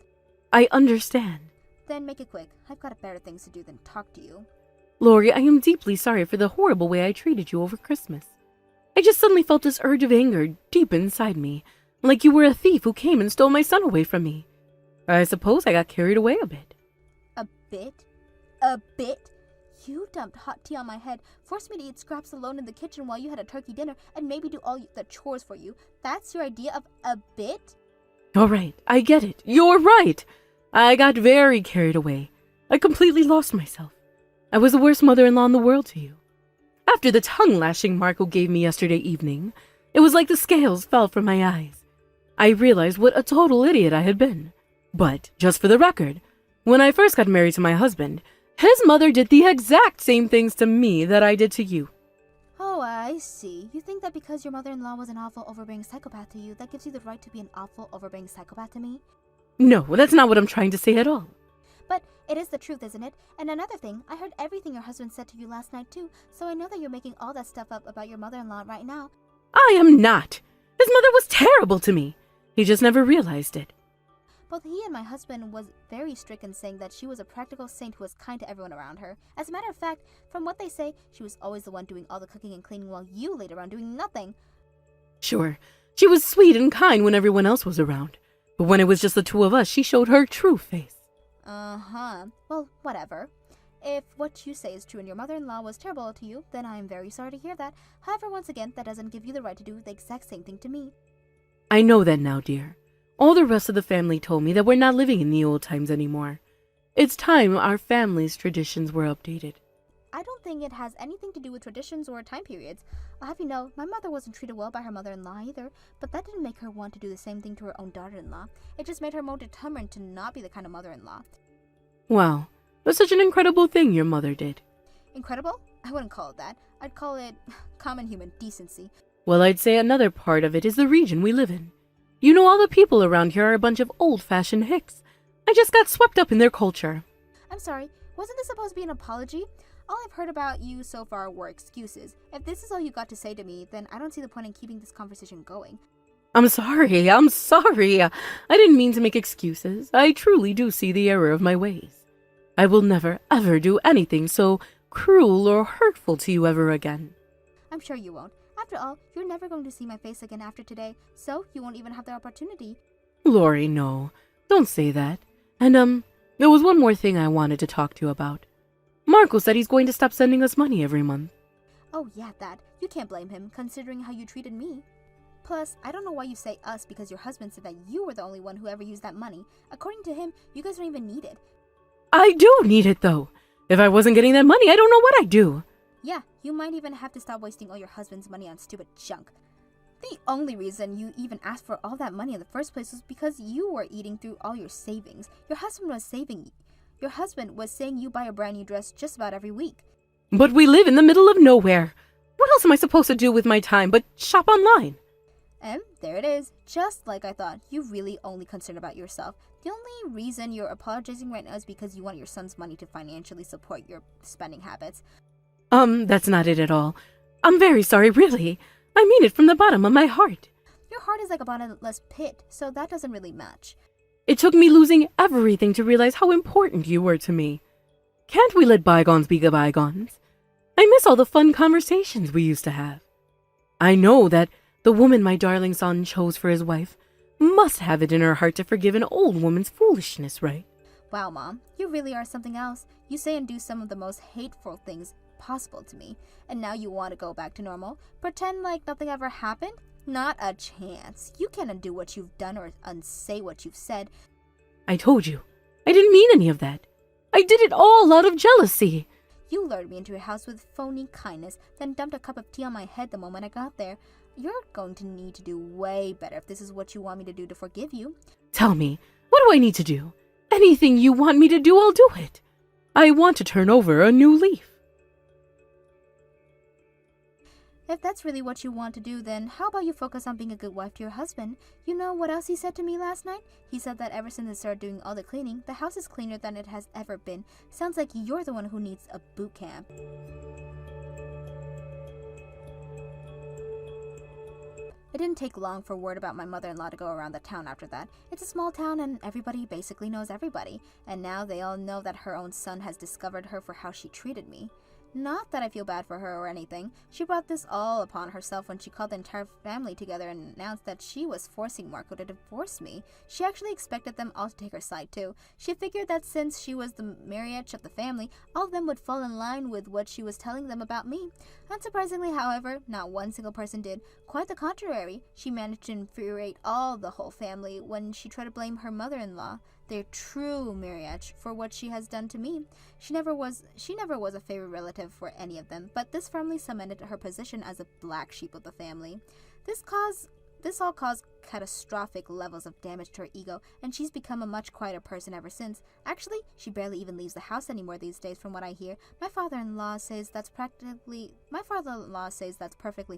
I understand. Then make it quick. I've got better things to do than talk to you. Lori, I am deeply sorry for the horrible way I treated you over Christmas. I just suddenly felt this urge of anger deep inside me, like you were a thief who came and stole my son away from me. I suppose I got carried away a bit. A bit? A bit? You dumped hot tea on my head, forced me to eat scraps alone in the kitchen while you had a turkey dinner, and made me do all the chores for you. That's your idea of a bit? All right, I get it. You're right. I got very carried away. I completely lost myself. I was the worst mother-in-law in the world to you. After the tongue-lashing Marco gave me yesterday evening, it was like the scales fell from my eyes. I realized what a total idiot I had been. But, just for the record, when I first got married to my husband, his mother did the exact same things to me that I did to you. Oh, I see. You think that because your mother-in-law was an awful, overbearing psychopath to you, that gives you the right to be an awful, overbearing psychopath to me? No, that's not what I'm trying to say at all. But it is the truth, isn't it? And another thing, I heard everything your husband said to you last night too, so I know that you're making all that stuff up about your mother-in-law right now. I am not. His mother was terrible to me. He just never realized it. Both he and my husband was very strict in saying that she was a practical saint who was kind to everyone around her. As a matter of fact, from what they say, she was always the one doing all the cooking and cleaning while you laid around doing nothing. Sure, she was sweet and kind when everyone else was around. But when it was just the two of us, she showed her true face. Uh-huh. Well, whatever. If what you say is true and your mother-in-law was terrible to you, then I am very sorry to hear that. However, once again, that doesn't give you the right to do the exact same thing to me. I know that now, dear. All the rest of the family told me that we're not living in the old times anymore. It's time our family's traditions were updated. I don't think it has anything to do with traditions or time periods. I'll have you know, my mother wasn't treated well by her mother-in-law either, but that didn't make her want to do the same thing to her own daughter-in-law. It just made her more determined to not be the kind of mother-in-law. Wow, that's such an incredible thing your mother did. Incredible? I wouldn't call it that. I'd call it common human decency. Well, I'd say another part of it is the region we live in. You know, all the people around here are a bunch of old-fashioned hicks. I just got swept up in their culture. I'm sorry, wasn't this supposed to be an apology? All I've heard about you so far were excuses. If this is all you got to say to me, then I don't see the point in keeping this conversation going. I'm sorry. I didn't mean to make excuses. I truly do see the error of my ways. I will never, ever do anything so cruel or hurtful to you ever again. I'm sure you won't. After all, you're never going to see my face again after today, so you won't even have the opportunity. Lori, no. Don't say that. And, there was one more thing I wanted to talk to you about. Marco said he's going to stop sending us money every month. Oh yeah, that. You can't blame him, considering how you treated me. Plus, I don't know why you say us because your husband said that you were the only one who ever used that money. According to him, you guys don't even need it. I do need it, though. If I wasn't getting that money, I don't know what I'd do. Yeah, you might even have to stop wasting all your husband's money on stupid junk. The only reason you even asked for all that money in the first place was because you were eating through all your savings. Your husband was saying you buy a brand new dress just about every week. But we live in the middle of nowhere. What else am I supposed to do with my time but shop online? And there it is, just like I thought. You're really only concerned about yourself. The only reason you're apologizing right now is because you want your son's money to financially support your spending habits. That's not it at all. I'm very sorry, really. I mean it from the bottom of my heart. Your heart is like a bottomless pit, so that doesn't really match. It took me losing everything to realize how important you were to me. Can't we let bygones be bygones? I miss all the fun conversations we used to have. I know that the woman my darling son chose for his wife must have it in her heart to forgive an old woman's foolishness, right? Wow, Mom, you really are something else. You say and do some of the most hateful things possible to me, and now you want to go back to normal? Pretend like nothing ever happened? Not a chance. You can't undo what you've done or unsay what you've said. I told you. I didn't mean any of that. I did it all out of jealousy. You lured me into your house with phony kindness, then dumped a cup of tea on my head the moment I got there. You're going to need to do way better if this is what you want me to do to forgive you. Tell me, what do I need to do? Anything you want me to do, I'll do it. I want to turn over a new leaf. If that's really what you want to do, then how about you focus on being a good wife to your husband? You know what else he said to me last night? He said that ever since I started doing all the cleaning, the house is cleaner than it has ever been. Sounds like you're the one who needs a boot camp. It didn't take long for word about my mother-in-law to go around the town after that. It's a small town and everybody basically knows everybody. And now they all know that her own son has discovered her for how she treated me. Not that I feel bad for her or anything. She brought this all upon herself when she called the entire family together and announced that she was forcing Marco to divorce me. She actually expected them all to take her side too. She figured that since she was the marriage of the family, all of them would fall in line with what she was telling them about me. Unsurprisingly, however, not one single person did. Quite the contrary. She managed to infuriate the whole family when she tried to blame her mother-in-law, their true marriage, for what she has done to me. She never was a favorite relative for any of them, but this firmly cemented her position as a black sheep of the family. This all caused catastrophic levels of damage to her ego, and she's become a much quieter person ever since. Actually, she barely even leaves the house anymore these days from what I hear. My father-in-law says that's perfectly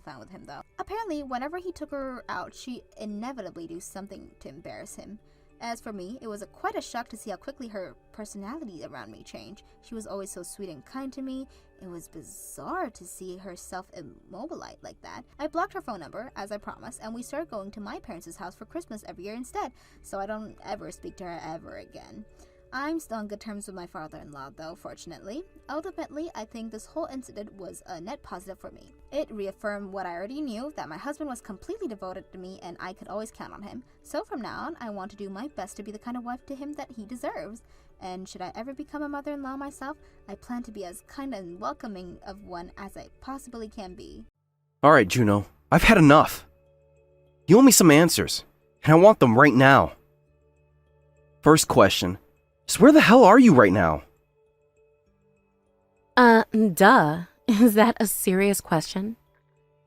fine with him though. Apparently, whenever he took her out, she inevitably do something to embarrass him. As for me, it was quite a shock to see how quickly her personality around me changed. She was always so sweet and kind to me. It was bizarre to see her self-immobilized like that. I blocked her phone number, as I promised, and we started going to my parents' house for Christmas every year instead, so I don't ever speak to her ever again. I'm still on good terms with my father-in-law, though, fortunately. Ultimately, I think this whole incident was a net positive for me. It reaffirmed what I already knew, that my husband was completely devoted to me and I could always count on him. So from now on, I want to do my best to be the kind of wife to him that he deserves. And should I ever become a mother-in-law myself, I plan to be as kind and welcoming of one as I possibly can be. Alright, Juno, I've had enough. You owe me some answers, and I want them right now. First question. So where the hell are you right now? Duh. Is that a serious question?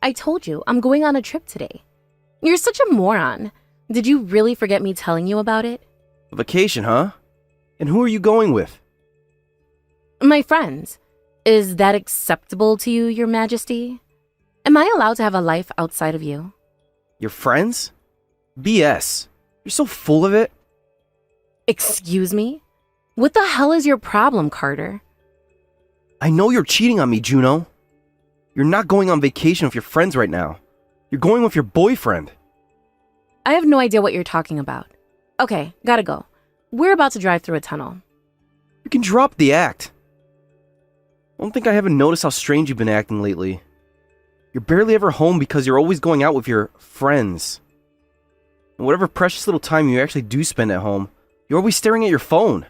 I told you, I'm going on a trip today. You're such a moron. Did you really forget me telling you about it? A vacation, huh? And who are you going with? My friends. Is that acceptable to you, Your Majesty? Am I allowed to have a life outside of you? Your friends? BS. You're so full of it. Excuse me? What the hell is your problem, Carter? I know you're cheating on me, Juno. You're not going on vacation with your friends right now. You're going with your boyfriend. I have no idea what you're talking about. Okay, gotta go. We're about to drive through a tunnel. You can drop the act. I don't think I haven't noticed how strange you've been acting lately. You're barely ever home because you're always going out with your friends. And whatever precious little time you actually do spend at home, you're always staring at your phone.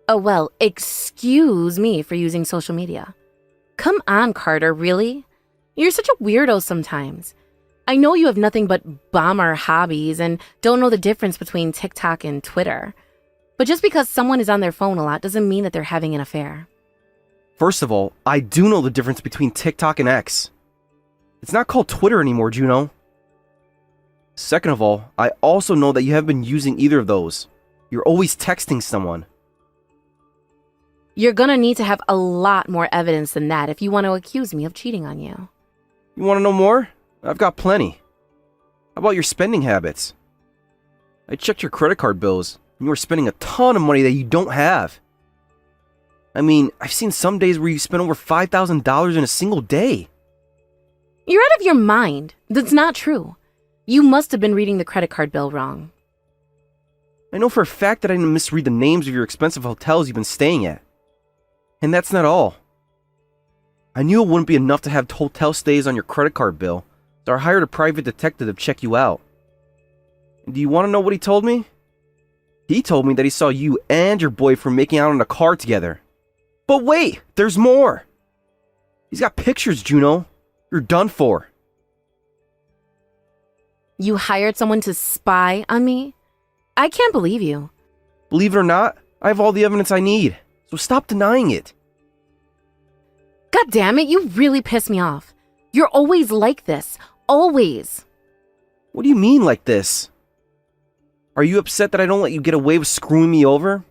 Oh, well, excuse me for using social media. Come on, Carter, really? You're such a weirdo sometimes. I know you have nothing but bummer hobbies and don't know the difference between TikTok and Twitter. But just because someone is on their phone a lot doesn't mean that they're having an affair. First of all, I do know the difference between TikTok and X. It's not called Twitter anymore, Juno. Second of all, I also know that you haven't been using either of those. You're always texting someone. You're gonna need to have a lot more evidence than that if you want to accuse me of cheating on you. You want to know more? I've got plenty. How about your spending habits? I checked your credit card bills, and you were spending a ton of money that you don't have. I mean, I've seen some days where you spent over $5,000 in a single day. You're out of your mind. That's not true. You must have been reading the credit card bill wrong. I know for a fact that I didn't misread the names of your expensive hotels you've been staying at. And that's not all. I knew it wouldn't be enough to have hotel stays on your credit card bill, so I hired a private detective to check you out. And do you want to know what he told me? He told me that he saw you and your boyfriend making out in a car together. But wait, there's more! He's got pictures, Juno. You're done for. You hired someone to spy on me? I can't believe you. Believe it or not, I have all the evidence I need, so stop denying it. God damn it, you really piss me off. You're always like this. Always. What do you mean like this? Are you upset that I don't let you get away with screwing me over?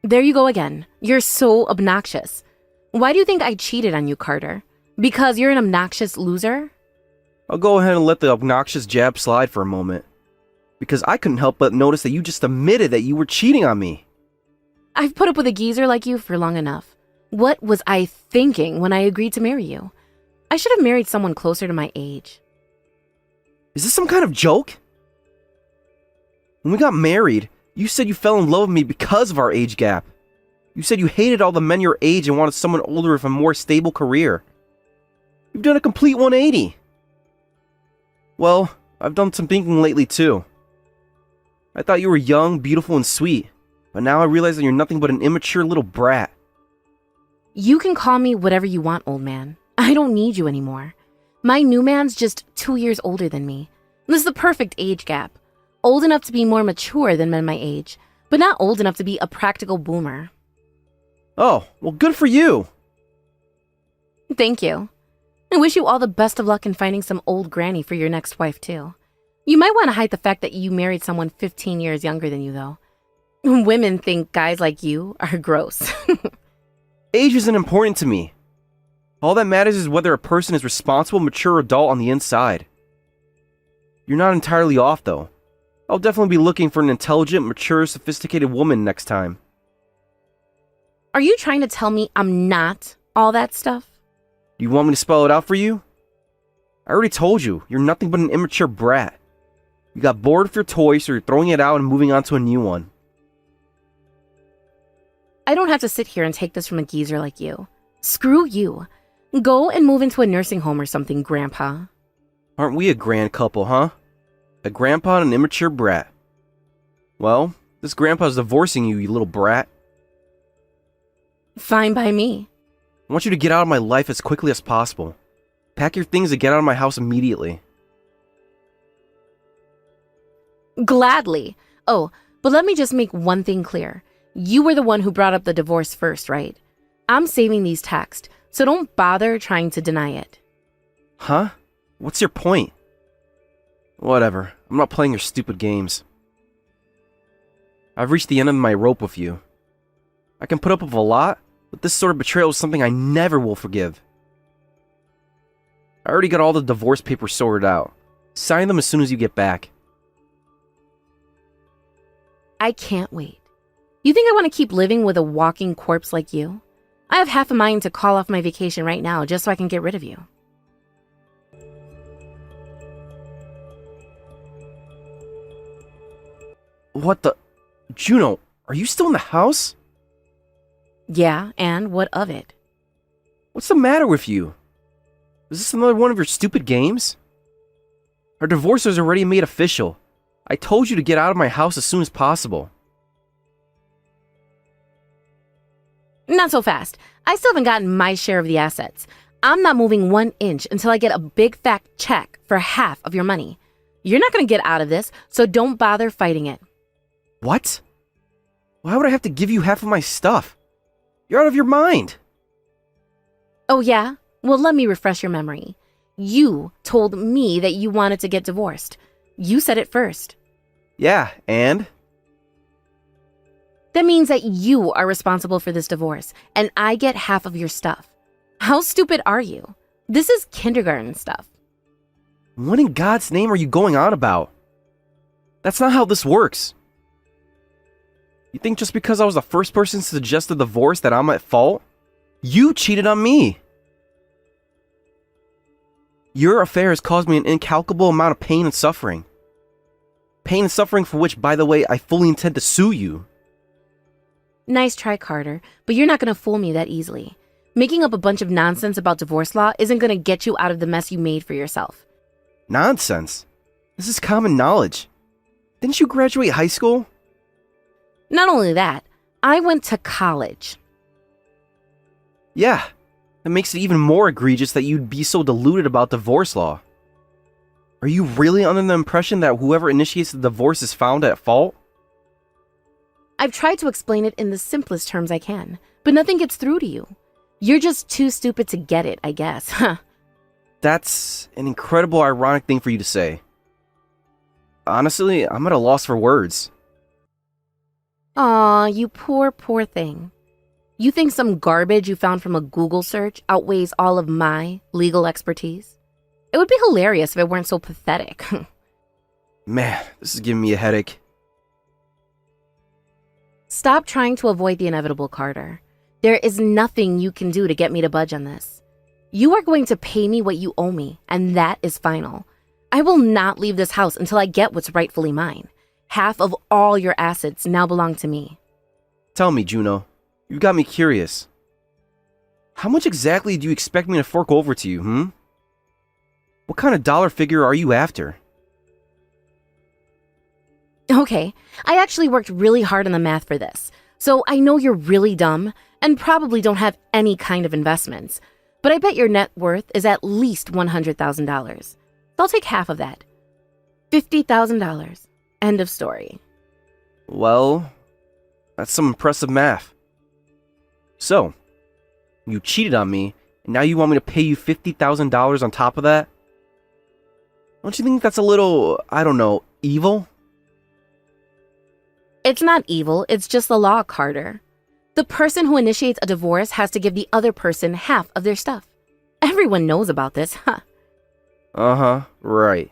There you go again. You're so obnoxious. Why do you think I cheated on you, Carter? Because you're an obnoxious loser? I'll go ahead and let the obnoxious jab slide for a moment. Because I couldn't help but notice that you just admitted that you were cheating on me. I've put up with a geezer like you for long enough. What was I thinking when I agreed to marry you? I should have married someone closer to my age. Is this some kind of joke? When we got married, you said you fell in love with me because of our age gap. You said you hated all the men your age and wanted someone older with a more stable career. You've done a complete 180. Well, I've done some thinking lately too. I thought you were young, beautiful, and sweet, but now I realize that you're nothing but an immature little brat. You can call me whatever you want, old man. I don't need you anymore. My new man's just 2 years older than me. This is the perfect age gap. Old enough to be more mature than men my age, but not old enough to be a practical boomer. Oh, well, good for you. Thank you. I wish you all the best of luck in finding some old granny for your next wife, too. You might want to hide the fact that you married someone 15 years younger than you, though. Women think guys like you are gross. Age isn't important to me. All that matters is whether a person is responsible, mature adult on the inside. You're not entirely off, though. I'll definitely be looking for an intelligent, mature, sophisticated woman next time. Are you trying to tell me I'm not all that stuff? Do you want me to spell it out for you? I already told you, you're nothing but an immature brat. You got bored with your toy, so you're throwing it out and moving on to a new one. I don't have to sit here and take this from a geezer like you. Screw you. Go and move into a nursing home or something, Grandpa. Aren't we a grand couple, huh? A grandpa and an immature brat. Well, this grandpa's divorcing you, you little brat. Fine by me. I want you to get out of my life as quickly as possible. Pack your things and get out of my house immediately. Gladly. Oh, but let me just make one thing clear. You were the one who brought up the divorce first, right? I'm saving these texts, so don't bother trying to deny it. Huh? What's your point? Whatever. I'm not playing your stupid games. I've reached the end of my rope with you. I can put up with a lot, but this sort of betrayal is something I never will forgive. I already got all the divorce papers sorted out. Sign them as soon as you get back. I can't wait. You think I want to keep living with a walking corpse like you? I have half a mind to call off my vacation right now just so I can get rid of you. What the... Juno, are you still in the house? Yeah, and what of it? What's the matter with you? Is this another one of your stupid games? Our divorce was already made official. I told you to get out of my house as soon as possible. Not so fast. I still haven't gotten my share of the assets. I'm not moving 1 inch until I get a big fat check for half of your money. You're not going to get out of this, so don't bother fighting it. What? Why would I have to give you half of my stuff? You're out of your mind. Oh yeah? Well, let me refresh your memory. You told me that you wanted to get divorced. You said it first. Yeah, and? That means that you are responsible for this divorce, and I get half of your stuff. How stupid are you? This is kindergarten stuff. What in God's name are you going on about? That's not how this works. You think just because I was the first person to suggest a divorce that I'm at fault? You cheated on me. Your affair has caused me an incalculable amount of pain and suffering. Pain and suffering for which, by the way, I fully intend to sue you. Nice try, Carter, but you're not going to fool me that easily. Making up a bunch of nonsense about divorce law isn't going to get you out of the mess you made for yourself. Nonsense. This is common knowledge. Didn't you graduate high school? Not only that, I went to college. Yeah, that makes it even more egregious that you'd be so deluded about divorce law. Are you really under the impression that whoever initiates the divorce is found at fault? I've tried to explain it in the simplest terms I can, but nothing gets through to you. You're just too stupid to get it, I guess, huh? That's an incredible ironic thing for you to say. Honestly, I'm at a loss for words. Aw, you poor, poor thing. You think some garbage you found from a Google search outweighs all of my legal expertise? It would be hilarious if it weren't so pathetic. Man, this is giving me a headache. Stop trying to avoid the inevitable, Carter. There is nothing you can do to get me to budge on this. You are going to pay me what you owe me, and that is final. I will not leave this house until I get what's rightfully mine. Half of all your assets now belong to me. Tell me, Juno. You got me curious. How much exactly do you expect me to fork over to you, What kind of dollar figure are you after? Okay, I actually worked really hard on the math for this, so I know you're really dumb and probably don't have any kind of investments, but I bet your net worth is at least $100,000. I'll take half of that. $50,000. End of story. Well, that's some impressive math. So, you cheated on me, and now you want me to pay you $50,000 on top of that? Don't you think that's a little, I don't know, evil? It's not evil, it's just the law, Carter. The person who initiates a divorce has to give the other person half of their stuff. Everyone knows about this, huh? Uh-huh, right.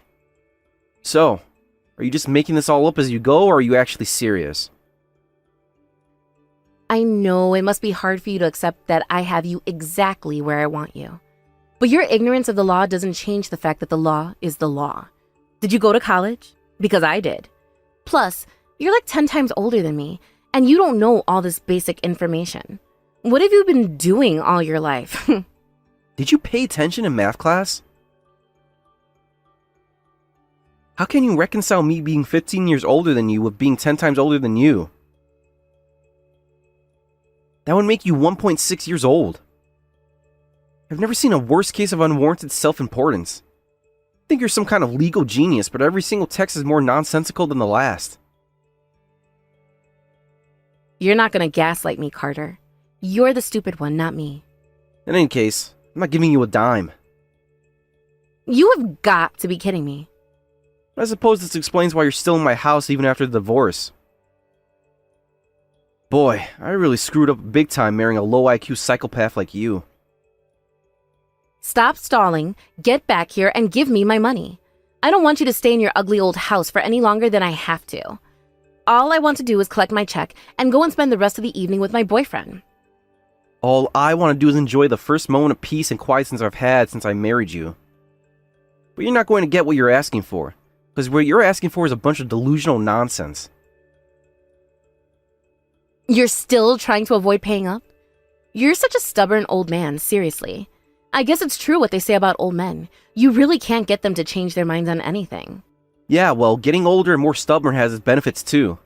So, are you just making this all up as you go, or are you actually serious? I know it must be hard for you to accept that I have you exactly where I want you. But your ignorance of the law doesn't change the fact that the law is the law. Did you go to college? Because I did. Plus, you're like 10 times older than me, and you don't know all this basic information. What have you been doing all your life? Did you pay attention in math class? How can you reconcile me being 15 years older than you with being 10 times older than you? That would make you 1.6 years old. I've never seen a worse case of unwarranted self-importance. I think you're some kind of legal genius, but every single text is more nonsensical than the last. You're not gonna gaslight me, Carter. You're the stupid one, not me. In any case, I'm not giving you a dime. You have got to be kidding me. I suppose this explains why you're still in my house even after the divorce. Boy, I really screwed up big time marrying a low IQ psychopath like you. Stop stalling, get back here, and give me my money. I don't want you to stay in your ugly old house for any longer than I have to. All I want to do is collect my check and go and spend the rest of the evening with my boyfriend. All I want to do is enjoy the first moment of peace and quiet I've had since I married you. But you're not going to get what you're asking for, because what you're asking for is a bunch of delusional nonsense. You're still trying to avoid paying up? You're such a stubborn old man, seriously. I guess it's true what they say about old men. You really can't get them to change their minds on anything. Yeah, well, getting older and more stubborn has its benefits too.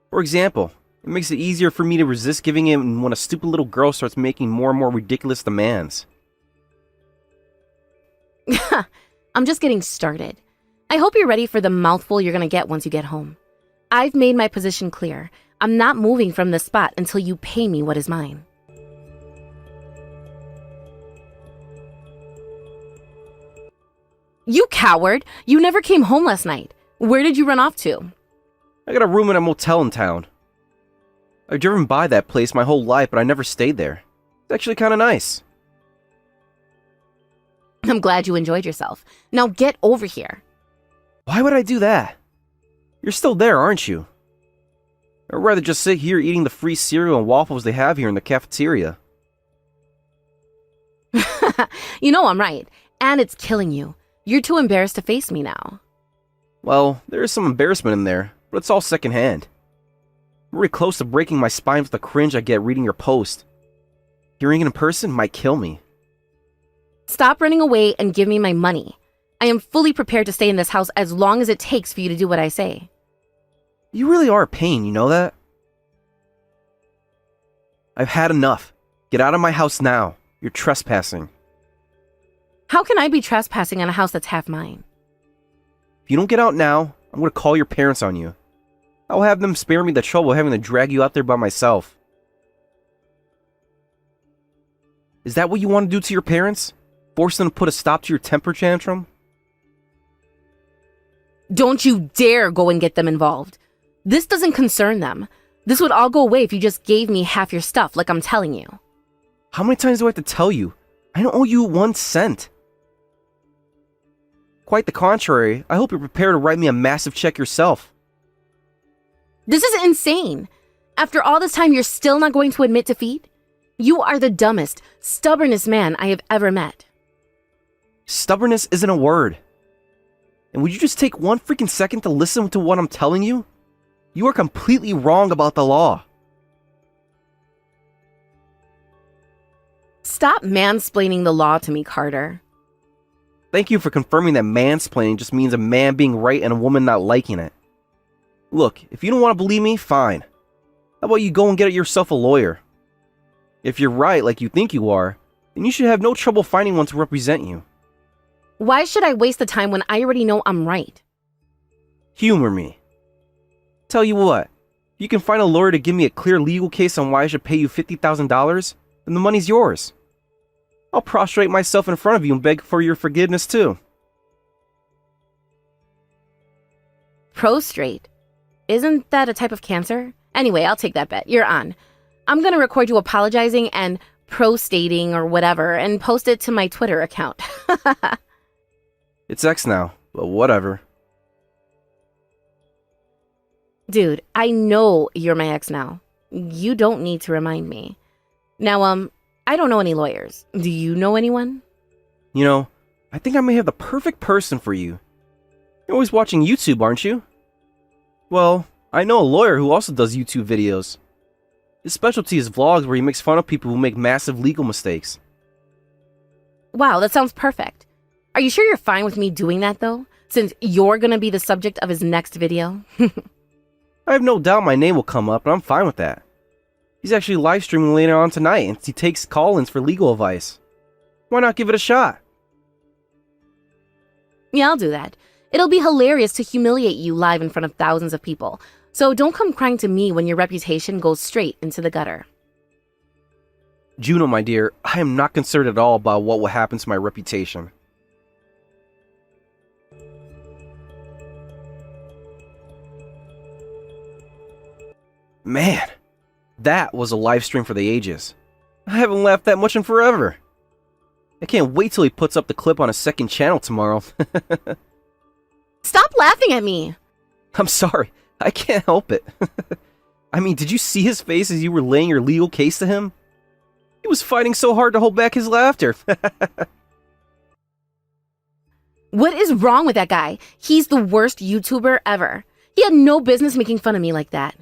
For example, it makes it easier for me to resist giving in when a stupid little girl starts making more and more ridiculous demands. I'm just getting started. I hope you're ready for the mouthful you're gonna get once you get home. I've made my position clear. I'm not moving from this spot until you pay me what is mine. You coward! You never came home last night. Where did you run off to? I got a room in a motel in town. I've driven by that place my whole life, but I never stayed there. It's actually kind of nice. I'm glad you enjoyed yourself. Now get over here. Why would I do that? You're still there, aren't you? I'd rather just sit here eating the free cereal and waffles they have here in the cafeteria. You know I'm right, and it's killing you. You're too embarrassed to face me now. Well, there is some embarrassment in there, but it's all secondhand. I'm really close to breaking my spine with the cringe I get reading your post. Hearing it in person might kill me. Stop running away and give me my money. I am fully prepared to stay in this house as long as it takes for you to do what I say. You really are a pain, you know that? I've had enough. Get out of my house now. You're trespassing. How can I be trespassing on a house that's half mine? If you don't get out now, I'm going to call your parents on you. I'll have them spare me the trouble of having to drag you out there by myself. Is that what you want to do to your parents? Force them to put a stop to your temper tantrum? Don't you dare go and get them involved. This doesn't concern them. This would all go away if you just gave me half your stuff like I'm telling you. How many times do I have to tell you? I don't owe you 1 cent. Quite the contrary, I hope you're prepared to write me a massive check yourself. This is insane. After all this time, you're still not going to admit defeat? You are the dumbest, stubbornest man I have ever met. Stubbornness isn't a word. And would you just take 1 freaking second to listen to what I'm telling you? You are completely wrong about the law. Stop mansplaining the law to me, Carter. Thank you for confirming that mansplaining just means a man being right and a woman not liking it. Look, if you don't want to believe me, fine. How about you go and get yourself a lawyer? If you're right like you think you are, then you should have no trouble finding one to represent you. Why should I waste the time when I already know I'm right? Humor me. Tell you what, if you can find a lawyer to give me a clear legal case on why I should pay you $50,000, then the money's yours. I'll prostrate myself in front of you and beg for your forgiveness too. Prostrate? Isn't that a type of cancer? Anyway, I'll take that bet. You're on. I'm gonna record you apologizing and prostating or whatever and post it to my Twitter account. It's X now, but whatever. Dude, I know you're my ex now. You don't need to remind me. Now, I don't know any lawyers. Do you know anyone? You know, I think I may have the perfect person for you. You're always watching YouTube, aren't you? Well, I know a lawyer who also does YouTube videos. His specialty is vlogs where he makes fun of people who make massive legal mistakes. Wow, that sounds perfect. Are you sure you're fine with me doing that, though? Since you're gonna be the subject of his next video? I have no doubt my name will come up, and I'm fine with that. He's actually live streaming later on tonight, and he takes call-ins for legal advice. Why not give it a shot? Yeah, I'll do that. It'll be hilarious to humiliate you live in front of thousands of people. So don't come crying to me when your reputation goes straight into the gutter. Juno, my dear, I am not concerned at all about what will happen to my reputation. Man, that was a live stream for the ages. I haven't laughed that much in forever. I can't wait till he puts up the clip on a second channel tomorrow. Stop laughing at me! I'm sorry, I can't help it. I mean, did you see his face as you were laying your legal case to him? He was fighting so hard to hold back his laughter. What is wrong with that guy? He's the worst YouTuber ever. He had no business making fun of me like that.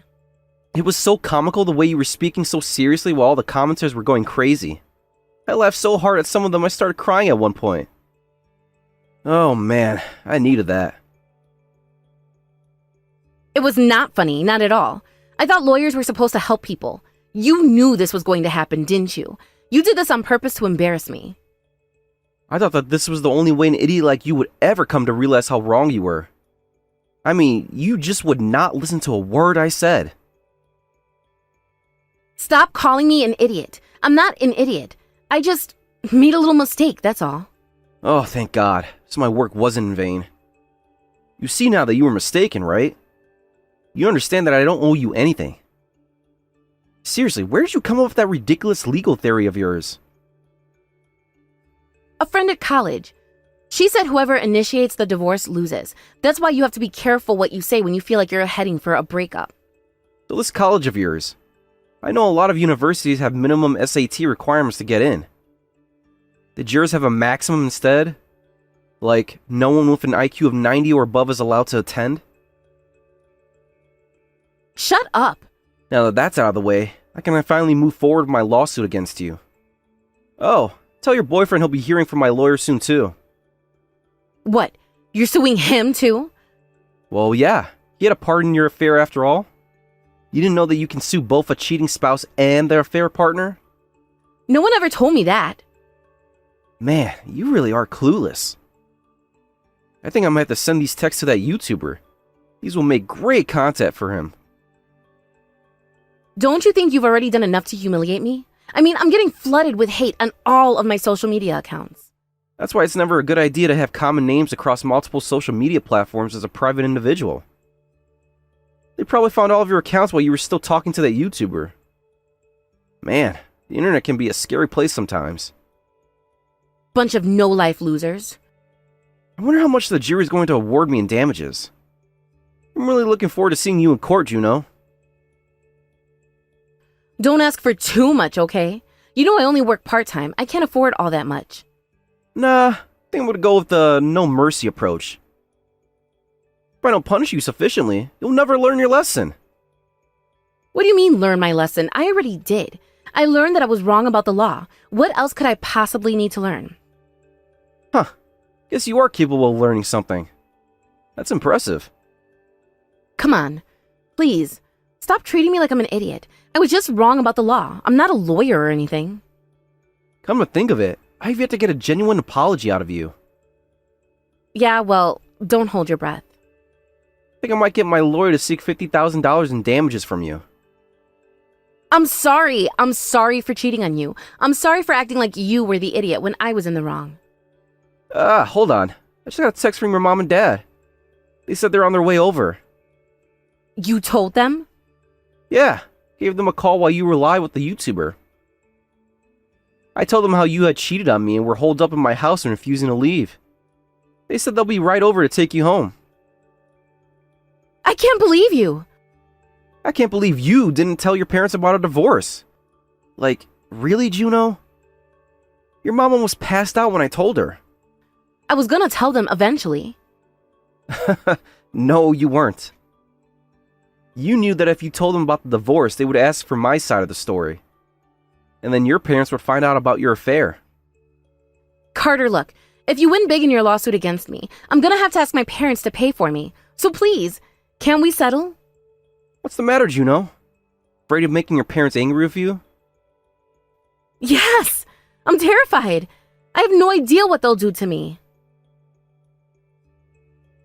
It was so comical the way you were speaking so seriously while all the commenters were going crazy. I laughed so hard at some of them I started crying at one point. Oh man, I needed that. It was not funny, not at all. I thought lawyers were supposed to help people. You knew this was going to happen, didn't you? You did this on purpose to embarrass me. I thought that this was the only way an idiot like you would ever come to realize how wrong you were. I mean, you just would not listen to a word I said. Stop calling me an idiot. I'm not an idiot. I just made a little mistake, that's all. Oh, thank God. So my work wasn't in vain. You see now that you were mistaken, right? You understand that I don't owe you anything. Seriously, where did you come up with that ridiculous legal theory of yours? A friend at college. She said whoever initiates the divorce loses. That's why you have to be careful what you say when you feel like you're heading for a breakup. So this college of yours. I know a lot of universities have minimum SAT requirements to get in. Did yours have a maximum instead? Like, no one with an IQ of 90 or above is allowed to attend? Shut up! Now that that's out of the way, I can finally move forward with my lawsuit against you. Oh, tell your boyfriend he'll be hearing from my lawyer soon too. What? You're suing him too? Well, yeah. He had a part in your affair after all. You didn't know that you can sue both a cheating spouse and their affair partner? No one ever told me that. Man, you really are clueless. I think I might have to send these texts to that YouTuber. These will make great content for him. Don't you think you've already done enough to humiliate me? I mean, I'm getting flooded with hate on all of my social media accounts. That's why it's never a good idea to have common names across multiple social media platforms as a private individual. They probably found all of your accounts while you were still talking to that YouTuber. Man, the internet can be a scary place sometimes. Bunch of no-life losers. I wonder how much the jury's going to award me in damages. I'm really looking forward to seeing you in court, Juno. Don't ask for too much, okay? You know I only work part-time. I can't afford all that much. Nah, I think I'm gonna go with the no mercy approach. If I don't punish you sufficiently, you'll never learn your lesson. What do you mean, learn my lesson? I already did. I learned that I was wrong about the law. What else could I possibly need to learn? Huh. Guess you are capable of learning something. That's impressive. Come on. Please. Stop treating me like I'm an idiot. I was just wrong about the law. I'm not a lawyer or anything. Come to think of it, I've yet to get a genuine apology out of you. Yeah, well, don't hold your breath. I think I might get my lawyer to seek $50,000 in damages from you. I'm sorry. I'm sorry for cheating on you. I'm sorry for acting like you were the idiot when I was in the wrong. Hold on. I just got a text from your mom and dad. They said they're on their way over. You told them? Yeah, gave them a call while you were live with the YouTuber. I told them how you had cheated on me and were holed up in my house and refusing to leave. They said they'll be right over to take you home. I can't believe you. I can't believe you didn't tell your parents about a divorce. Like, really, Juno? Your mom almost passed out when I told her. I was gonna tell them eventually. No, you weren't. You knew that if you told them about the divorce, they would ask for my side of the story. And then your parents would find out about your affair. Carter, look, if you win big in your lawsuit against me, I'm gonna have to ask my parents to pay for me. So please, can we settle? What's the matter, Juno? Afraid of making your parents angry with you? Yes! I'm terrified. I have no idea what they'll do to me.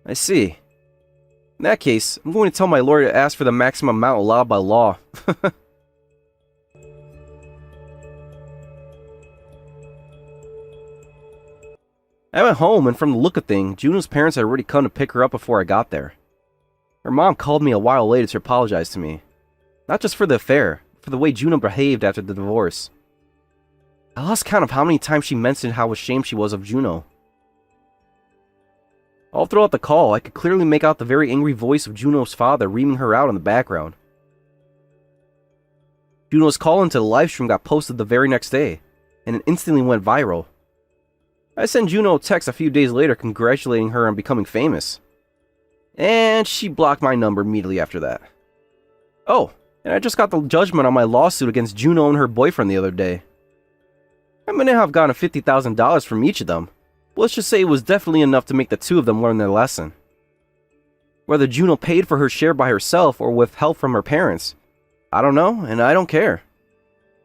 I see. In that case, I'm going to tell my lawyer to ask for the maximum amount allowed by law. I went home, and from the look of things, Juno's parents had already come to pick her up before I got there. Her mom called me a while later to apologize to me. Not just for the affair, but for the way Juno behaved after the divorce. I lost count of how many times she mentioned how ashamed she was of Juno. All throughout the call, I could clearly make out the very angry voice of Juno's father reaming her out in the background. Juno's call into the livestream got posted the very next day, and it instantly went viral. I sent Juno a text a few days later congratulating her on becoming famous. And she blocked my number immediately after that. Oh, and I just got the judgment on my lawsuit against Juno and her boyfriend the other day. I may not have gotten $50,000 from each of them, but let's just say it was definitely enough to make the two of them learn their lesson. Whether Juno paid for her share by herself or with help from her parents, I don't know, and I don't care.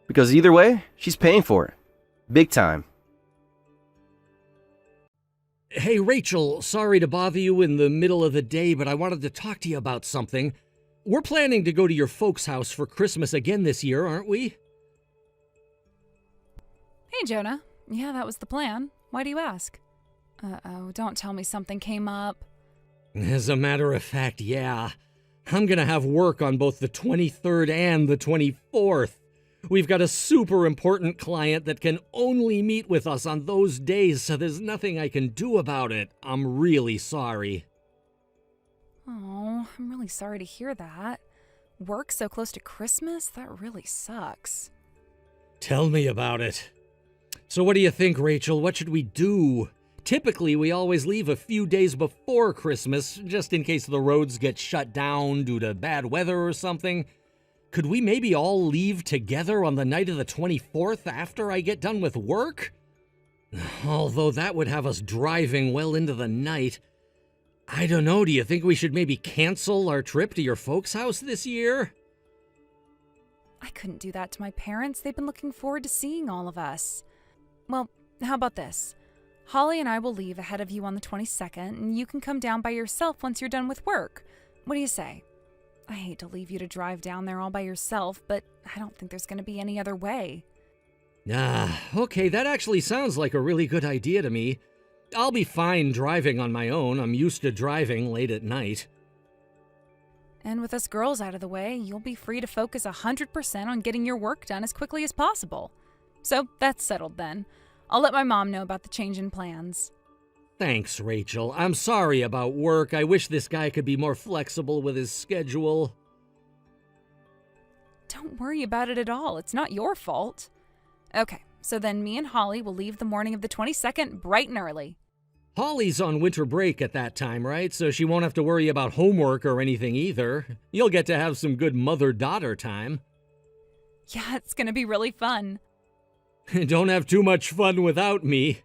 Because either way, she's paying for it. Big time. Hey, Rachel, sorry to bother you in the middle of the day, but I wanted to talk to you about something. We're planning to go to your folks' house for Christmas again this year, aren't we? Hey, Jonah. Yeah, that was the plan. Why do you ask? Uh-oh, don't tell me something came up. As a matter of fact, yeah. I'm gonna have work on both the 23rd and the 24th. We've got a super important client that can only meet with us on those days, so there's nothing I can do about it. I'm really sorry. Oh, I'm really sorry to hear that. Work so close to Christmas? That really sucks. Tell me about it. So what do you think, Rachel? What should we do? Typically, we always leave a few days before Christmas, just in case the roads get shut down due to bad weather or something. Could we maybe all leave together on the night of the 24th after I get done with work? Although that would have us driving well into the night. I don't know, do you think we should maybe cancel our trip to your folks' house this year? I couldn't do that to my parents. They've been looking forward to seeing all of us. Well, how about this? Holly and I will leave ahead of you on the 22nd, and you can come down by yourself once you're done with work. What do you say? I hate to leave you to drive down there all by yourself, but I don't think there's going to be any other way. Okay, that actually sounds like a really good idea to me. I'll be fine driving on my own. I'm used to driving late at night. And with us girls out of the way, you'll be free to focus 100% on getting your work done as quickly as possible. So that's settled then. I'll let my mom know about the change in plans. Thanks, Rachel. I'm sorry about work. I wish this guy could be more flexible with his schedule. Don't worry about it at all. It's not your fault. Okay, so then me and Holly will leave the morning of the 22nd bright and early. Holly's on winter break at that time, right? So she won't have to worry about homework or anything either. You'll get to have some good mother-daughter time. Yeah, it's gonna be really fun. Don't have too much fun without me.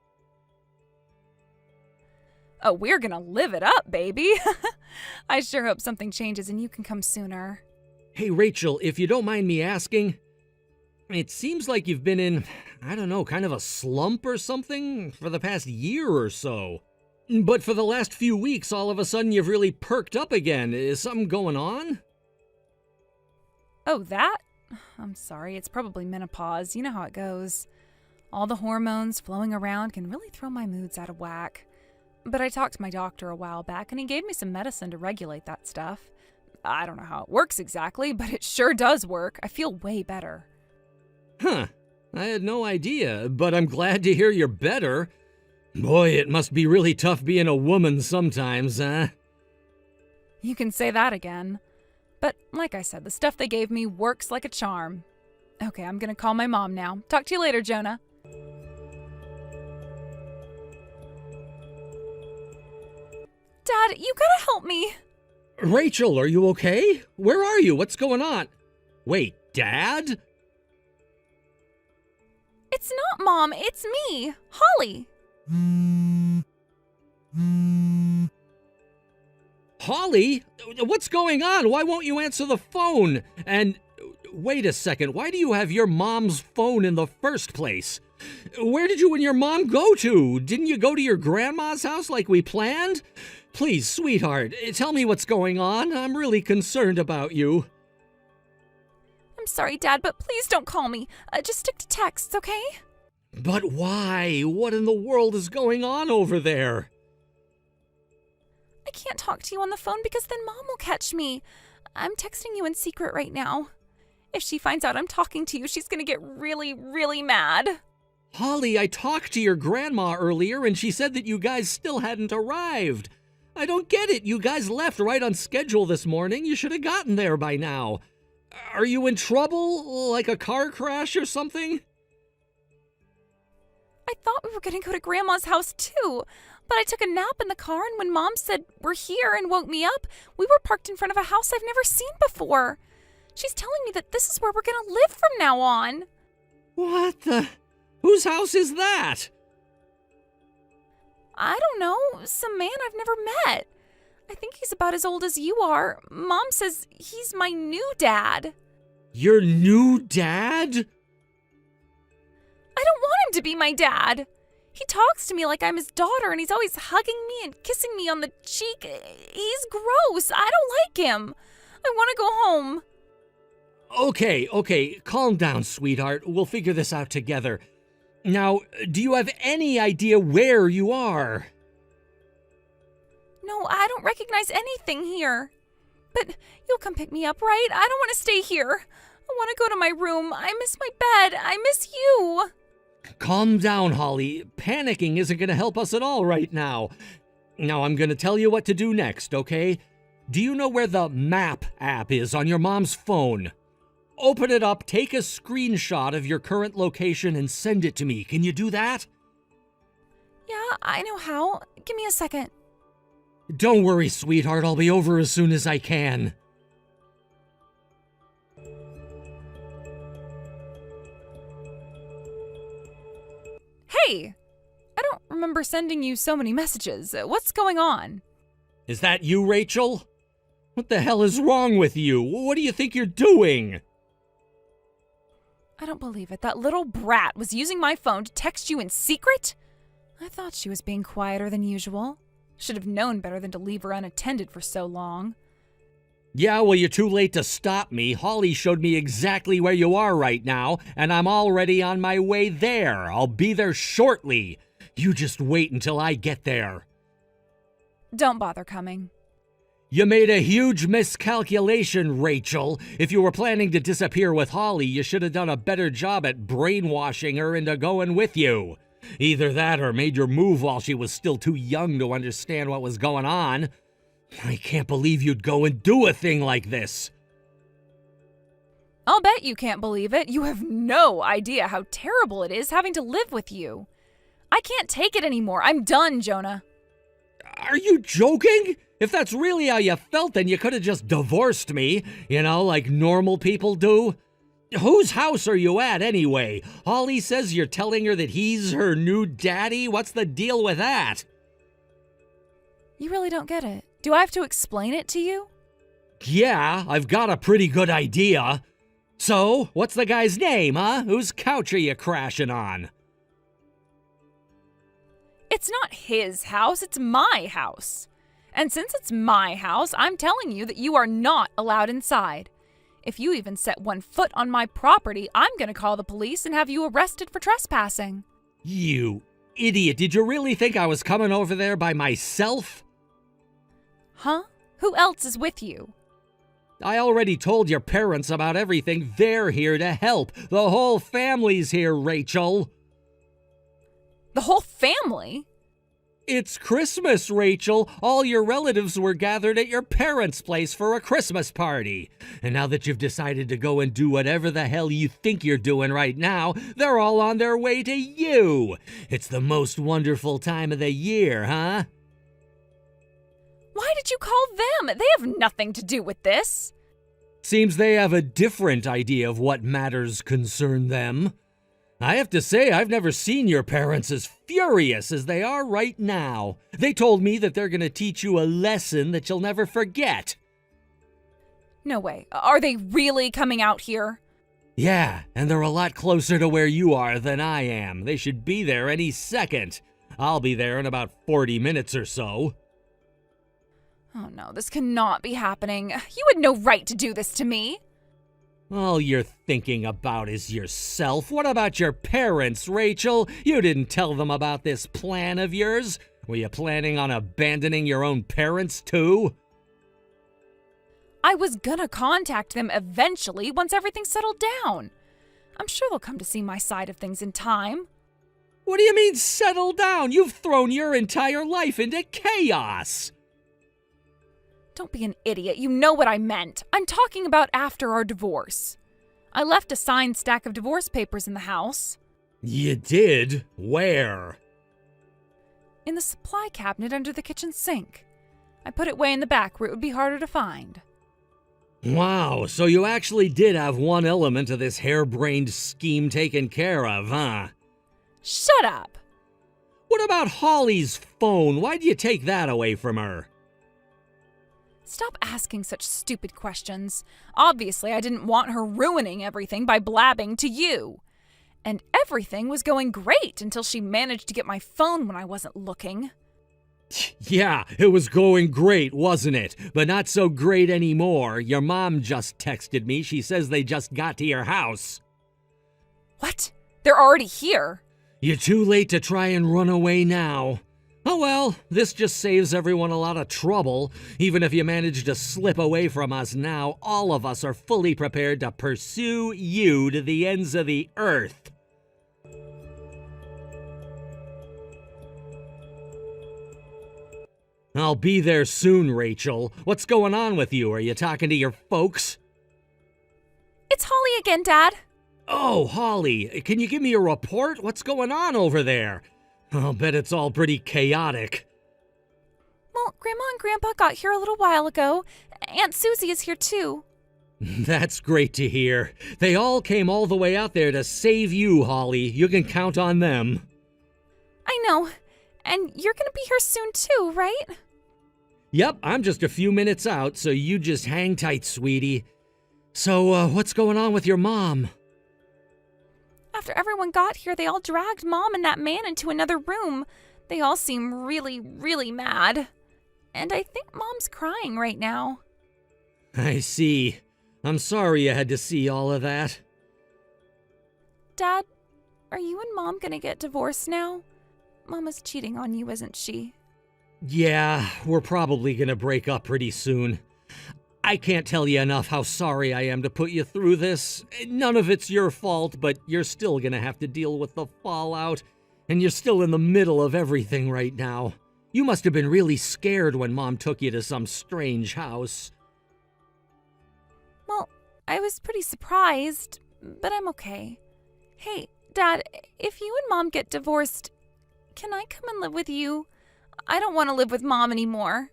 Oh, we're gonna live it up, baby. I sure hope something changes and you can come sooner. Hey, Rachel, if you don't mind me asking, it seems like you've been in, I don't know, kind of a slump or something for the past year or so. But for the last few weeks, all of a sudden you've really perked up again. Is something going on? Oh, that? I'm sorry, it's probably menopause. You know how it goes. All the hormones flowing around can really throw my moods out of whack. But I talked to my doctor a while back, and he gave me some medicine to regulate that stuff. I don't know how it works exactly, but it sure does work. I feel way better. Huh. I had no idea, but I'm glad to hear you're better. Boy, it must be really tough being a woman sometimes, huh? You can say that again. But like I said, the stuff they gave me works like a charm. Okay, I'm gonna call my mom now. Talk to you later, Jonah. Dad, you gotta help me. Rachel, are you okay? Where are you? What's going on? Wait, Dad? It's not Mom, it's me, Holly. Holly? What's going on? Why won't you answer the phone? And wait a second, why do you have your mom's phone in the first place? Where did you and your mom go to? Didn't you go to your grandma's house like we planned? Please, sweetheart, tell me what's going on. I'm really concerned about you. I'm sorry, Dad, but please don't call me. Just stick to texts, okay? But why? What in the world is going on over there? I can't talk to you on the phone because then Mom will catch me. I'm texting you in secret right now. If she finds out I'm talking to you, she's gonna get really, really mad. Holly, I talked to your grandma earlier and she said that you guys still hadn't arrived. I don't get it. You guys left right on schedule this morning. You should have gotten there by now. Are you in trouble? Like a car crash or something? I thought we were gonna go to Grandma's house too, but I took a nap in the car, and when Mom said we're here and woke me up, we were parked in front of a house I've never seen before. She's telling me that this is where we're gonna live from now on. What the? Whose house is that? I don't know, some man I've never met. I think he's about as old as you are. Mom says he's my new dad. Your new dad? I don't want him to be my dad. He talks to me like I'm his daughter, and he's always hugging me and kissing me on the cheek. He's gross. I don't like him. I want to go home. Okay, calm down, sweetheart. We'll figure this out together. Now, do you have any idea where you are? No, I don't recognize anything here. But you'll come pick me up, right? I don't want to stay here. I want to go to my room. I miss my bed. I miss you. Calm down, Holly. Panicking isn't going to help us at all right now. Now, I'm going to tell you what to do next, okay? Do you know where the Map app is on your mom's phone? Open it up, take a screenshot of your current location, and send it to me. Can you do that? Yeah, I know how. Give me a second. Don't worry, sweetheart. I'll be over as soon as I can. Hey! I don't remember sending you so many messages. What's going on? Is that you, Rachel? What the hell is wrong with you? What do you think you're doing? I don't believe it. That little brat was using my phone to text you in secret? I thought she was being quieter than usual. Should have known better than to leave her unattended for so long. Yeah, well, you're too late to stop me. Holly showed me exactly where you are right now, and I'm already on my way there. I'll be there shortly. You just wait until I get there. Don't bother coming. You made a huge miscalculation, Rachel. If you were planning to disappear with Holly, you should have done a better job at brainwashing her into going with you. Either that or made your move while she was still too young to understand what was going on. I can't believe you'd go and do a thing like this. I'll bet you can't believe it. You have no idea how terrible it is having to live with you. I can't take it anymore. I'm done, Jonah. Are you joking? If that's really how you felt, then you could have just divorced me, like normal people do. Whose house are you at anyway? Holly says you're telling her that he's her new daddy? What's the deal with that? You really don't get it. Do I have to explain it to you? Yeah, I've got a pretty good idea. So, what's the guy's name, huh? Whose couch are you crashing on? It's not his house, it's my house. And since it's my house, I'm telling you that you are not allowed inside. If you even set one foot on my property, I'm going to call the police and have you arrested for trespassing. You idiot. Did you really think I was coming over there by myself? Huh? Who else is with you? I already told your parents about everything. They're here to help. The whole family's here, Rachel. The whole family? It's Christmas, Rachel. All your relatives were gathered at your parents' place for a Christmas party. And now that you've decided to go and do whatever the hell you think you're doing right now, they're all on their way to you. It's the most wonderful time of the year, huh? Why did you call them? They have nothing to do with this. Seems they have a different idea of what matters concern them. I have to say, I've never seen your parents as furious as they are right now. They told me that they're going to teach you a lesson that you'll never forget. No way. Are they really coming out here? Yeah, and they're a lot closer to where you are than I am. They should be there any second. I'll be there in about 40 minutes or so. Oh no, this cannot be happening. You had no right to do this to me. All you're thinking about is yourself. What about your parents, Rachel? You didn't tell them about this plan of yours. Were you planning on abandoning your own parents too? I was gonna contact them eventually once everything settled down. I'm sure they'll come to see my side of things in time. What do you mean settle down? You've thrown your entire life into chaos. Don't be an idiot. You know what I meant. I'm talking about after our divorce. I left a signed stack of divorce papers in the house. You did? Where? In the supply cabinet under the kitchen sink. I put it way in the back where it would be harder to find. Wow, so you actually did have one element of this harebrained scheme taken care of, huh? Shut up! What about Holly's phone? Why'd you take that away from her? Stop asking such stupid questions. Obviously, I didn't want her ruining everything by blabbing to you. And everything was going great until she managed to get my phone when I wasn't looking. Yeah, it was going great, wasn't it? But not so great anymore. Your mom just texted me. She says they just got to your house. What? They're already here? You're too late to try and run away now. Oh well, this just saves everyone a lot of trouble. Even if you manage to slip away from us now, all of us are fully prepared to pursue you to the ends of the earth. I'll be there soon, Rachel. What's going on with you? Are you talking to your folks? It's Holly again, Dad. Oh, Holly, can you give me a report? What's going on over there? I'll bet it's all pretty chaotic. Well, Grandma and Grandpa got here a little while ago. Aunt Susie is here too. That's great to hear. They all came all the way out there to save you, Holly. You can count on them. I know. And you're gonna be here soon too, right? Yep, I'm just a few minutes out, so you just hang tight, sweetie. So, what's going on with your mom? After everyone got here, they all dragged Mom and that man into another room. They all seem really, really mad. And I think Mom's crying right now. I see. I'm sorry you had to see all of that. Dad, are you and Mom gonna get divorced now? Mama's cheating on you, isn't she? Yeah, we're probably gonna break up pretty soon. I can't tell you enough how sorry I am to put you through this. None of it's your fault, but you're still gonna have to deal with the fallout. And you're still in the middle of everything right now. You must have been really scared when Mom took you to some strange house. Well, I was pretty surprised, but I'm okay. Hey, Dad, if you and Mom get divorced, can I come and live with you? I don't want to live with Mom anymore.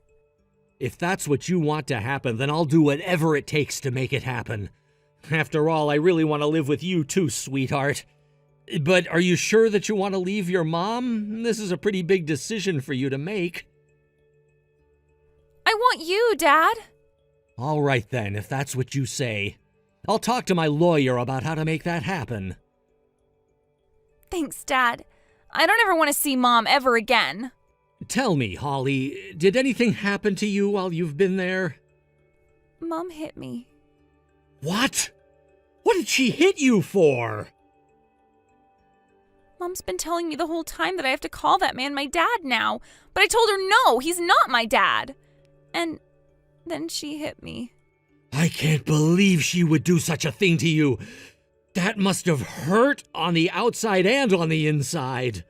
If that's what you want to happen, then I'll do whatever it takes to make it happen. After all, I really want to live with you too, sweetheart. But are you sure that you want to leave your mom? This is a pretty big decision for you to make. I want you, Dad. All right then, if that's what you say. I'll talk to my lawyer about how to make that happen. Thanks, Dad. I don't ever want to see Mom ever again. Tell me, Holly, did anything happen to you while you've been there? Mom hit me. What? What did she hit you for? Mom's been telling me the whole time that I have to call that man my dad now, but I told her no, he's not my dad. And then she hit me. I can't believe she would do such a thing to you. That must have hurt on the outside and on the inside.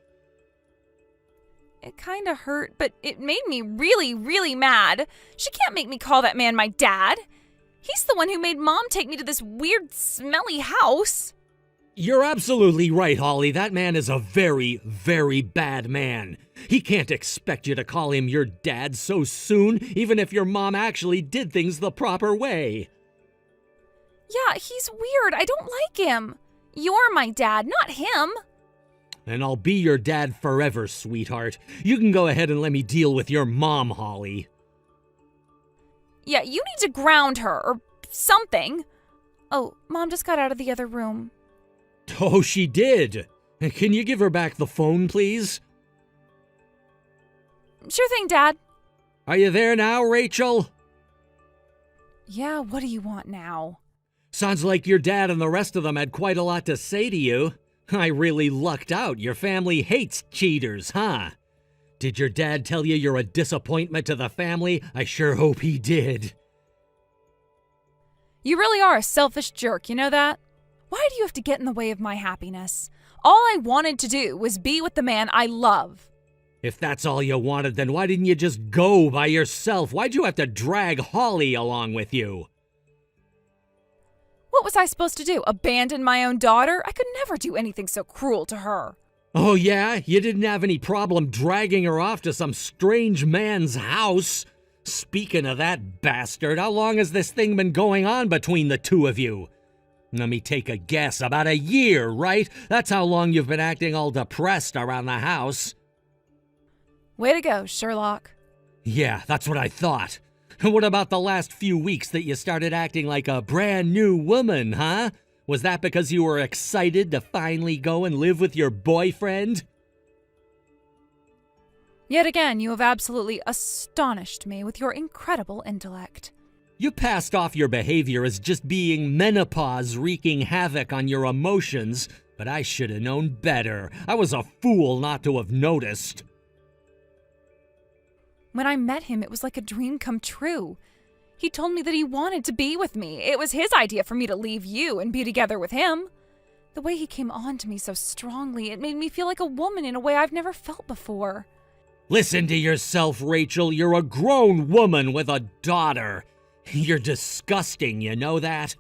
It kinda hurt, but it made me really, really mad. She can't make me call that man my dad. He's the one who made Mom take me to this weird, smelly house. You're absolutely right, Holly. That man is a very, very bad man. He can't expect you to call him your dad so soon, even if your mom actually did things the proper way. Yeah, he's weird. I don't like him. You're my dad, not him. And I'll be your dad forever, sweetheart. You can go ahead and let me deal with your mom, Holly. Yeah, you need to ground her, or something. Oh, Mom just got out of the other room. Oh, she did. Can you give her back the phone, please? Sure thing, Dad. Are you there now, Rachel? Yeah, what do you want now? Sounds like your dad and the rest of them had quite a lot to say to you. I really lucked out. Your family hates cheaters, huh? Did your dad tell you you're a disappointment to the family? I sure hope he did. You really are a selfish jerk, you know that? Why do you have to get in the way of my happiness? All I wanted to do was be with the man I love. If that's all you wanted, then why didn't you just go by yourself? Why'd you have to drag Holly along with you? What was I supposed to do? Abandon my own daughter? I could never do anything so cruel to her. Oh yeah? You didn't have any problem dragging her off to some strange man's house? Speaking of that bastard, how long has this thing been going on between the two of you? Let me take a guess. About a year, right? That's how long you've been acting all depressed around the house. Way to go, Sherlock. Yeah, that's what I thought. What about the last few weeks that you started acting like a brand new woman, huh? Was that because you were excited to finally go and live with your boyfriend? Yet again, you have absolutely astonished me with your incredible intellect. You passed off your behavior as just being menopause wreaking havoc on your emotions, but I should have known better. I was a fool not to have noticed. When I met him, it was like a dream come true. He told me that he wanted to be with me. It was his idea for me to leave you and be together with him. The way he came on to me so strongly, it made me feel like a woman in a way I've never felt before. Listen to yourself, Rachel. You're a grown woman with a daughter. You're disgusting, you know that?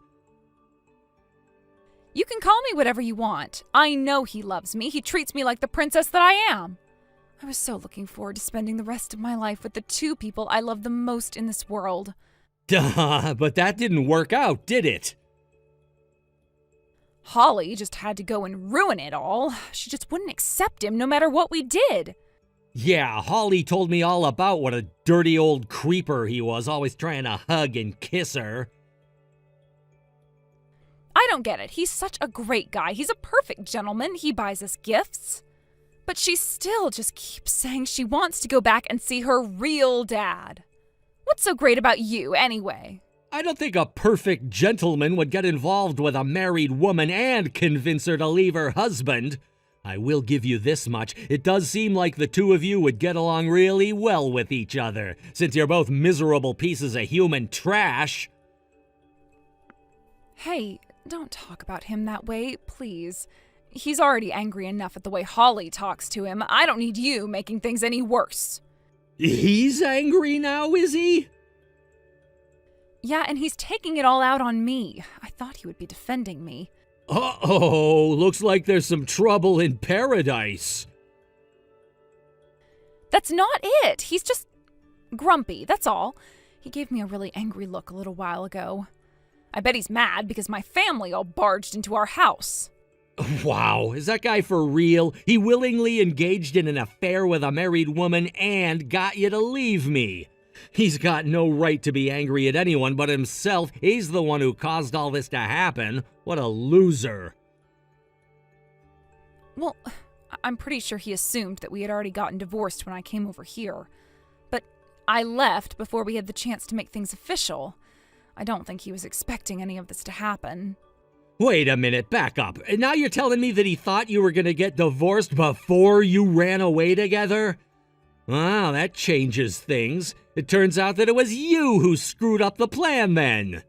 You can call me whatever you want. I know he loves me. He treats me like the princess that I am. I was so looking forward to spending the rest of my life with the two people I love the most in this world. Duh, but that didn't work out, did it? Holly just had to go and ruin it all. She just wouldn't accept him no matter what we did. Yeah, Holly told me all about what a dirty old creeper he was, always trying to hug and kiss her. I don't get it. He's such a great guy. He's a perfect gentleman. He buys us gifts. But she still just keeps saying she wants to go back and see her real dad. What's so great about you, anyway? I don't think a perfect gentleman would get involved with a married woman and convince her to leave her husband. I will give you this much. It does seem like the two of you would get along really well with each other, since you're both miserable pieces of human trash. Hey, don't talk about him that way, please. He's already angry enough at the way Holly talks to him. I don't need you making things any worse. He's angry now, is he? Yeah, and he's taking it all out on me. I thought he would be defending me. Uh-oh, looks like there's some trouble in paradise. That's not it. He's just grumpy, that's all. He gave me a really angry look a little while ago. I bet he's mad because my family all barged into our house. Wow, is that guy for real? He willingly engaged in an affair with a married woman and got you to leave me. He's got no right to be angry at anyone but himself. He's the one who caused all this to happen. What a loser. Well, I'm pretty sure he assumed that we had already gotten divorced when I came over here. But I left before we had the chance to make things official. I don't think he was expecting any of this to happen. Wait a minute, back up. And now you're telling me that he thought you were going to get divorced before you ran away together? Wow, that changes things. It turns out that it was you who screwed up the plan then.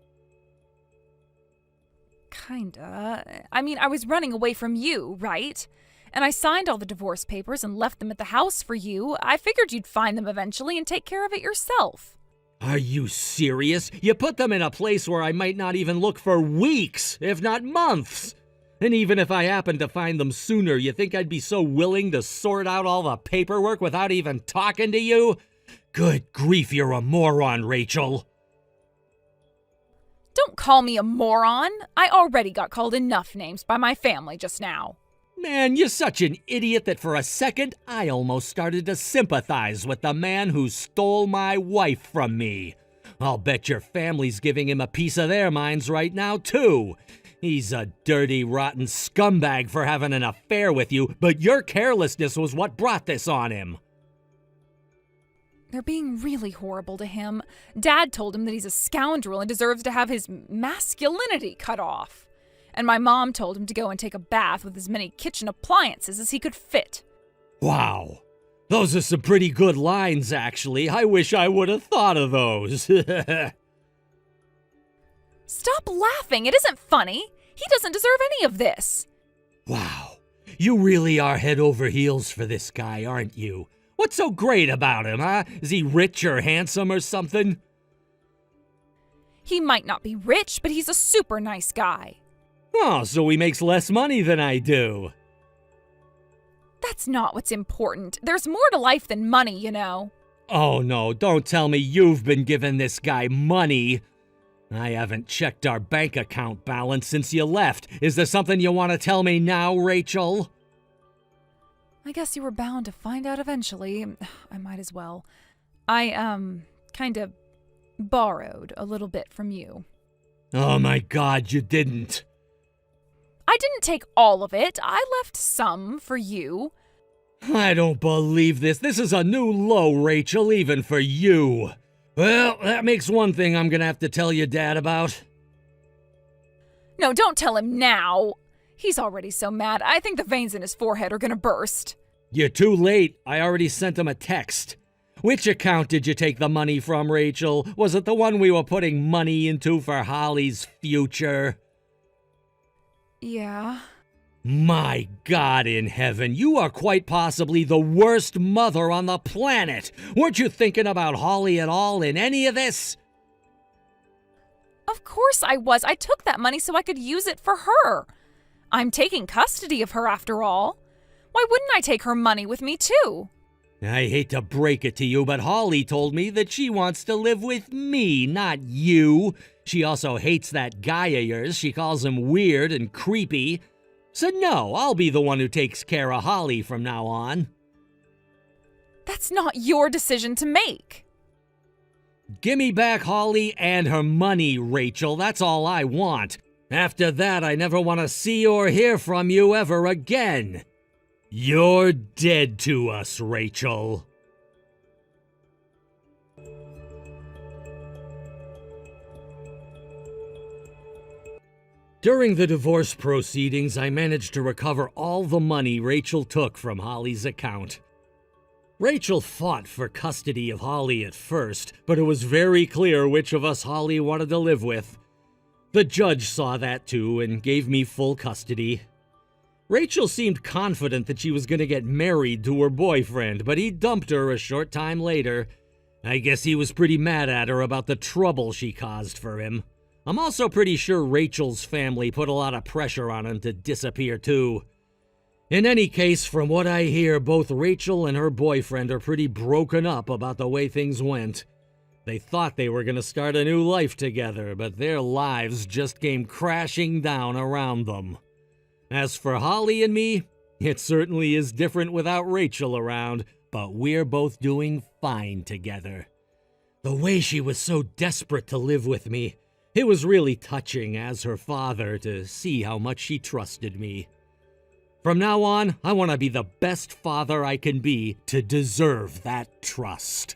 Kinda. I mean, I was running away from you, right? And I signed all the divorce papers and left them at the house for you. I figured you'd find them eventually and take care of it yourself. Are you serious? You put them in a place where I might not even look for weeks, if not months. And even if I happened to find them sooner, you think I'd be so willing to sort out all the paperwork without even talking to you? Good grief, you're a moron, Rachel. Don't call me a moron. I already got called enough names by my family just now. Man, you're such an idiot that for a second I almost started to sympathize with the man who stole my wife from me. I'll bet your family's giving him a piece of their minds right now, too. He's a dirty, rotten scumbag for having an affair with you, but your carelessness was what brought this on him. They're being really horrible to him. Dad told him that he's a scoundrel and deserves to have his masculinity cut off. And my mom told him to go and take a bath with as many kitchen appliances as he could fit. Wow. Those are some pretty good lines, actually. I wish I would have thought of those. Stop laughing. It isn't funny. He doesn't deserve any of this. Wow. You really are head over heels for this guy, aren't you? What's so great about him, huh? Is he rich or handsome or something? He might not be rich, but he's a super nice guy. Oh, so he makes less money than I do. That's not what's important. There's more to life than money, you know. Oh no, don't tell me you've been giving this guy money. I haven't checked our bank account balance since you left. Is there something you want to tell me now, Rachel? I guess you were bound to find out eventually. I might as well. I, kind of borrowed a little bit from you. Oh my God, you didn't. I didn't take all of it. I left some for you. I don't believe this. This is a new low, Rachel, even for you. Well, that makes one thing I'm gonna have to tell your dad about. No, don't tell him now. He's already so mad. I think the veins in his forehead are gonna burst. You're too late. I already sent him a text. Which account did you take the money from, Rachel? Was it the one we were putting money into for Holly's future? Yeah. My God in heaven, you are quite possibly the worst mother on the planet. Weren't you thinking about Holly at all in any of this? Of course I was. I took that money so I could use it for her. I'm taking custody of her after all. Why wouldn't I take her money with me too? I hate to break it to you, but Holly told me that she wants to live with me, not you. She also hates that guy of yours. She calls him weird and creepy. So no, I'll be the one who takes care of Holly from now on. That's not your decision to make. Give me back Holly and her money, Rachel. That's all I want. After that, I never want to see or hear from you ever again. You're dead to us, Rachel. During the divorce proceedings, I managed to recover all the money Rachel took from Holly's account. Rachel fought for custody of Holly at first, but it was very clear which of us Holly wanted to live with. The judge saw that too and gave me full custody. Rachel seemed confident that she was going to get married to her boyfriend, but he dumped her a short time later. I guess he was pretty mad at her about the trouble she caused for him. I'm also pretty sure Rachel's family put a lot of pressure on him to disappear too. In any case, from what I hear, both Rachel and her boyfriend are pretty broken up about the way things went. They thought they were going to start a new life together, but their lives just came crashing down around them. As for Holly and me, it certainly is different without Rachel around, but we're both doing fine together. The way she was so desperate to live with me, it was really touching as her father to see how much she trusted me. From now on, I want to be the best father I can be to deserve that trust.